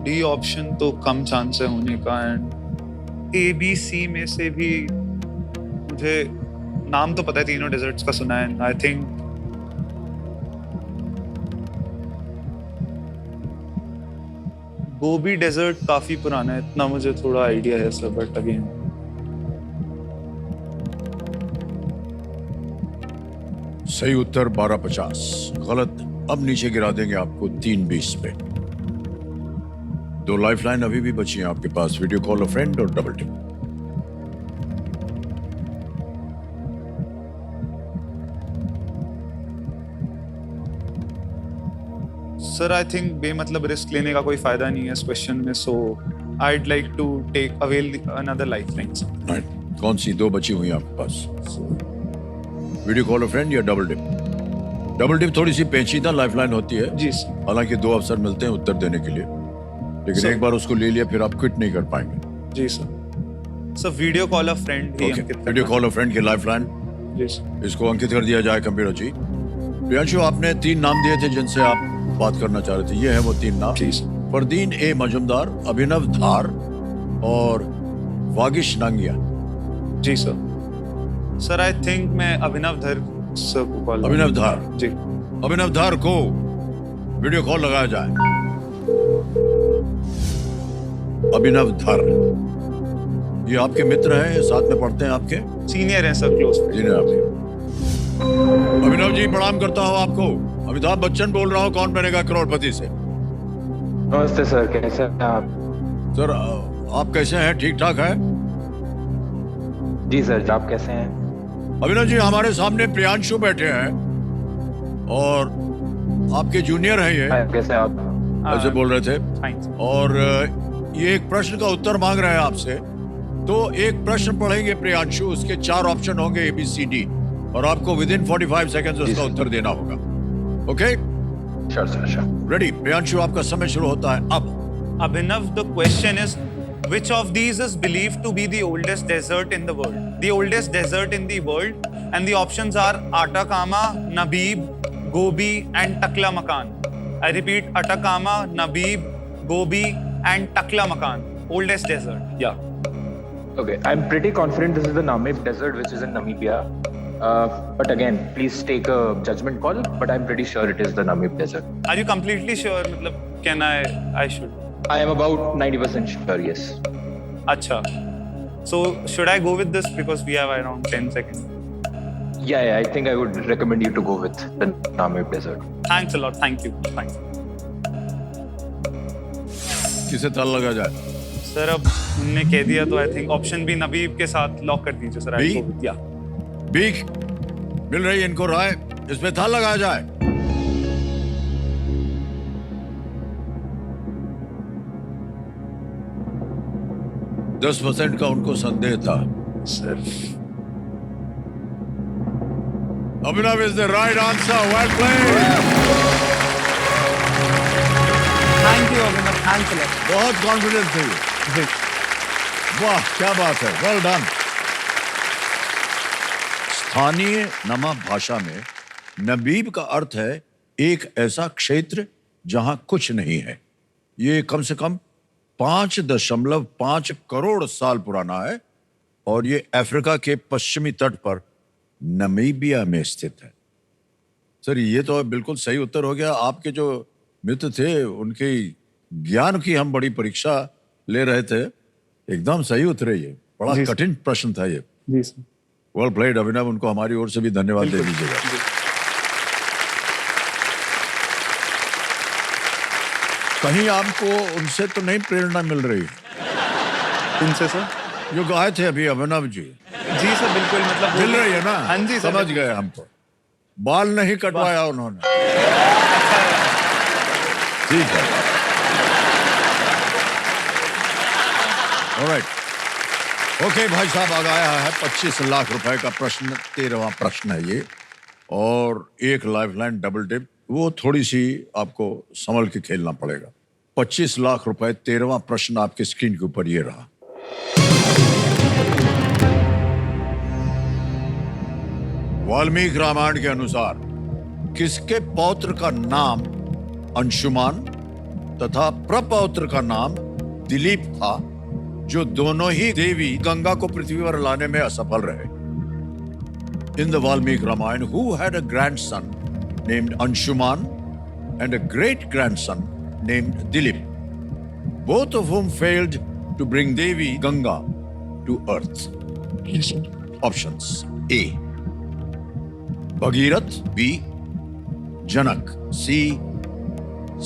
D option तो कम चांस है होने का, एंड ए बी सी में से भी मुझे नाम तो पता है, तीनों डेजर्ट्स का सुना है। आई थिंक गोबी डेजर्ट काफी पुराना है, इतना मुझे थोड़ा आइडिया है सर, बट अगेन सही उत्तर 12,50। गलत। अब नीचे गिरा देंगे आपको 3,20 पे। 2 लाइफलाइन अभी भी बची हैं आपके पास, वीडियो कॉल अ फ्रेंड और double tip. Sir I think बेमतलब रिस्क लेने का कोई फायदा नहीं है इस क्वेश्चन में, सो I'd like to take avail another lifeline. Right. कौन सी 2 बची हुई हैं आपके पास? वीडियो कॉल अ फ्रेंड या डबल टिप? डबल टिप थोड़ी सी पेचीदा लाइफलाइन होती है जी सर, हालांकि 2 अवसर मिलते हैं उत्तर देने के लिए, लेकिन सर, एक बार उसको ले लिया फिर आप क्विट नहीं कर पाएंगे। जी sir. Sir video call a friend ही Ankit video call a friend की लाइफलाइन जी सर। इसको अंकित कर दिया जाए कंप्यूटर जी। प्रियांशु, आपने 3 नाम दिए थे जिनसे आप बात करना चाह रहे थे, ये है वो 3 नाम। फरदीन ए मजुमदार, अभिनव धार और वागिश नांगिया। जी सर। सर आई थिंक मैं अभिनव धर सर को कॉल। अभिनव धार जी। अभिनव धार को वीडियो कॉल लगाया जाए। अभिनव धार, ये आपके मित्र हैं, साथ में पढ़ते हैं, आपके सीनियर हैं सर, क्लोज सीनियर आपके। अभिनव जी प्रणाम करता हूँ आपको। अमिताभ बच्चन बोल रहा हूँ कौन बनेगा करोड़पति से। नमस्ते सर, कैसे हैं आप? सर आप कैसे हैं? ठीक ठाक है? जी सर, आप कैसे हैं? अभिनव जी, हमारे सामने प्रियांशु बैठे हैं और आपके जूनियर हैं ये। कैसे आप? ऐसे बोल रहे थे, और ये एक प्रश्न का उत्तर मांग रहे हैं आपसे। तो एक प्रश्न पढ़ेंगे प्रियांशु, उसके 4 ऑप्शन होंगे ABCD और आपको विदिन 45 सेकंड्स उसका उत्तर देना होगा। Okay? Sure sir, sure. Ready? Priyanshu, आपका समय शुरू होता है अब। Abhinav, the question is, which of these is believed to be the oldest desert in the world? The oldest desert in the world, and the options are Atacama, Namib, Gobi, and Taklamakan. I repeat, Atacama, Namib, Gobi, and Taklamakan. Oldest desert. Yeah. Okay, I'm pretty confident this is the Namib Desert, which is in Namibia. But again, please take a judgment call. But I'm pretty sure it is the Namib Desert. Are you completely sure? मतलब, can I should? I am about 90% sure. Yes. Acha. So should I go with this because we have around 10 seconds? Yeah, I think I would recommend you to go with the Namib Desert. Thanks a lot. Thank you. Thanks. किसे ताला लगा जाए? सर अब उनने कह दिया तो आई थिंक ऑप्शन बी नबीब के साथ लॉक कर दीजिए सर। बी? बी मिल रही है इनको राय, इसमें ताला लगाया जाए। दस 10% का उनको संदेह था sir. Abhinav is the right answer. Well played. Thank you, Abhinav. Thanks a lot. बहुत कॉन्फिडेंस थे ये। वाह क्या बात है, वेल डन। स्थानीय नमा भाषा में नबीब का अर्थ है एक ऐसा क्षेत्र जहां कुछ नहीं है। ये कम से कम 5.5 करोड़ साल पुराना है और ये अफ्रीका के पश्चिमी तट पर नमीबिया में स्थित है। सर ये तो बिल्कुल सही उत्तर हो गया। आपके जो मित्र थे उनके ज्ञान की हम बड़ी परीक्षा ले रहे थे, एकदम सही उतरे। ये बड़ा कठिन प्रश्न था ये। जी सर। वेल प्लेड अभिनव, उनको हमारी ओर से भी धन्यवाद दे दीजिएगा। कहीं आपको उनसे तो नहीं प्रेरणा मिल रही? उनसे सर? जो गाए थे अभी अभिनव जी। जी सर बिल्कुल, मतलब मिल रही है ना? हाँ जी सर, समझ गए हमको। बाल नहीं कटवाया उन्होंने। ठीक है, ऑलराइट, ओके भाई साहब, आ गया है 25 लाख रुपए का प्रश्न। 13वां प्रश्न है ये और एक लाइफलाइन डबल डिप, वो थोड़ी सी आपको संभल के खेलना पड़ेगा। 25 लाख रुपए, 13वां प्रश्न आपके स्क्रीन के ऊपर ये रहा। वाल्मीकि रामायण के अनुसार किसके पौत्र का नाम अंशुमान तथा प्रपौत्र का नाम दिलीप था, जो दोनों ही देवी गंगा को पृथ्वी पर लाने में असफल रहे? In the Valmiki Ramayana, who had a grandson named Anshuman and a great grandson named Dilip, both of whom failed to bring Devi Ganga to earth? Options: A. Bhagirath, B. Janak, C.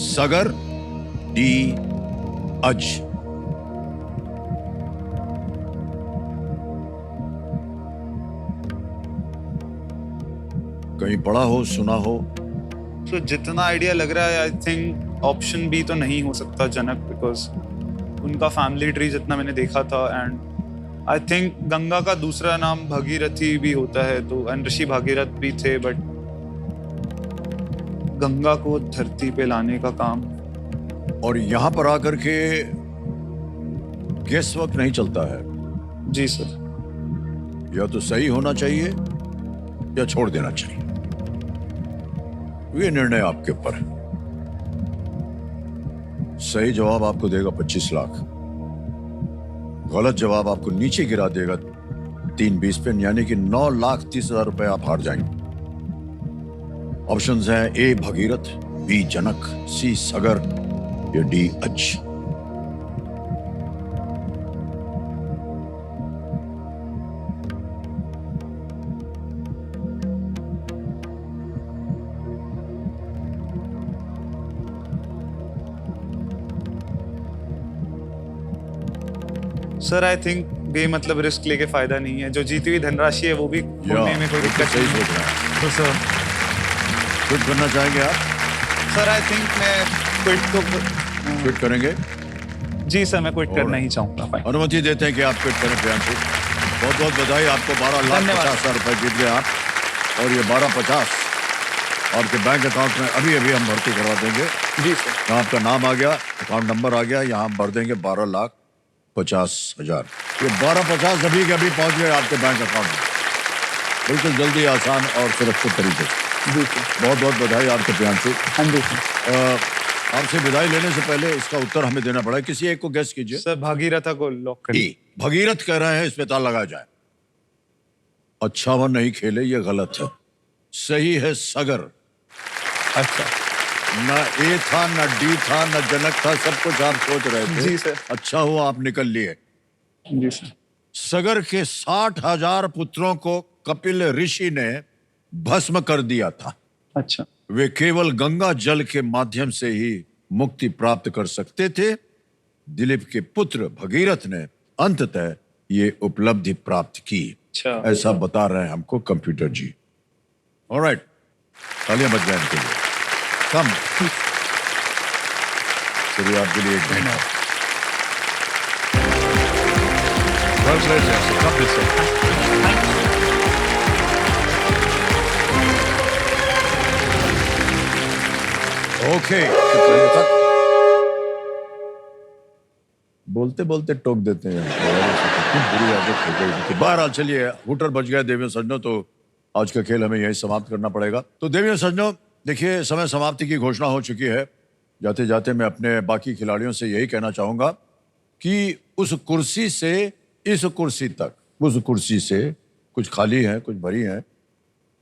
Sagar, D. Aj. कहीं पढ़ा हो, सुना हो? तो जितना आइडिया लग रहा है, आई थिंक ऑप्शन बी तो नहीं हो सकता, जनक, बिकॉज उनका फैमिली ट्री जितना मैंने देखा था, एंड आई थिंक गंगा का दूसरा नाम भगीरथी भी होता है, तो एंड ऋषि भागीरथ भी थे, बट गंगा को धरती पे लाने का काम। और यहाँ पर आकर के गेस वर्क नहीं चलता है। जी सर। या तो सही होना चाहिए या छोड़ देना चाहिए, ये निर्णय आपके ऊपर है। सही जवाब आपको देगा 25 लाख, गलत जवाब आपको नीचे गिरा देगा 3-20 पे, यानी कि 9,30,000 रुपए आप हार जाएंगे। ऑप्शंस हैं ए भगीरथ, बी जनक, सी सगर या D Aj. Sir I think ये मतलब रिस्क लेके फायदा नहीं है, जो जीती हुई धनराशि है वो भी खोने में कोई दिक्कत सही नहीं सोच रहे हैं। तो सर क्विट करना चाहेंगे आप? सर आई थिंक मैं क्विट करेंगे? जी सर, मैं क्विट करना ही चाहूंगा। अनुमति देते हैं कि आप क्विट करें प्रियांशु। बहुत बहुत बधाई आपको, 12,50,000 रुपए जीत गए आप। और ये 12,50 आपके बैंक अकाउंट में अभी अभी हम भर्ती करवा देंगे। जी सर। यहाँ आपका नाम आ गया, अकाउंट नंबर आ गया, यहाँ हम भर देंगे 12,50,000। ये 12,50 अभी के अभी पहुंच गए आपके बैंक अकाउंट में, बिल्कुल जल्दी, आसान और सुरक्षित तरीके से। बहुत बहुत बधाई आपके प्रियांशु। आपसे विदाई लेने से पहले इसका उत्तर हमें देना पड़ा है, किसी एक को गेस कीजिए। सर भगीरथ को लॉक करिए। भगीरथ कह रहे हैं, इस पे ताला लगाया जाए। अच्छा वो नहीं खेले, ये गलत है। सही है सगर। अच्छा, ना ए था, ना डी था, ना जनक था, सब कुछ आप सोच रहे थे। जी सर। अच्छा हुआ आप निकल लिए। जी सर। सगर के 60,000 पुत्रों को कपिल ऋषि ने भस्म कर दिया था। अच्छा। वे केवल गंगा जल के माध्यम से ही मुक्ति प्राप्त कर सकते थे। दिलीप के पुत्र भगीरथ ने अंततः ये उपलब्धि प्राप्त की। अच्छा। ऐसा बता रहे हैं हमको कंप्यूटर जी। ऑलराइट, तालियां बज जाए इनके लिए। कम चलिए आपके लिए एक घंटा। ओके, बोलते बोलते टोक देते हैं। बुरी आदत हो गई। बहरहाल चलिए, हुटर बज गया देवियों सज्जनों, तो आज का खेल हमें यही समाप्त करना पड़ेगा। तो देवियों सज्जनों, देखिए समय समाप्ति की घोषणा हो चुकी है। जाते जाते मैं अपने बाकी खिलाड़ियों से यही कहना चाहूंगा कि उस कुर्सी से इस कुर्सी तक, उस कुर्सी से कुछ खाली है कुछ भरी है,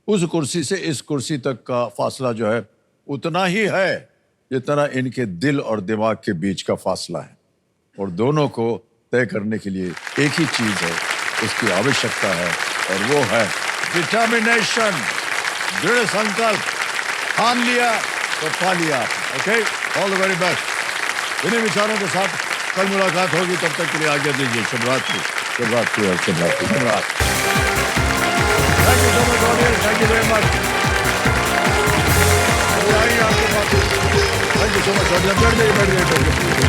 उस कुर्सी से इस कुर्सी तक का फासला जो है उतना ही है जितना इनके दिल और दिमाग के बीच का फासला है। और दोनों को तय करने के लिए एक ही चीज है, उसकी आवश्यकता है, और वो है डिटर्मिनेशन, दृढ़ संकल्प। ठान लिया तो पा लिया। Okay, all the very best. इन्हीं विचारों के साथ कल मुलाकात होगी, तब तक के लिए आज्ञा दीजिए। शुभरात्रि, शुभरात्रि और शुभरात्रि, शुभरात्रि। Thank you so much audience, thank you very much. Thank you so much audience. बैठ जाइए, बैठ जाइए, बैठ जाइए।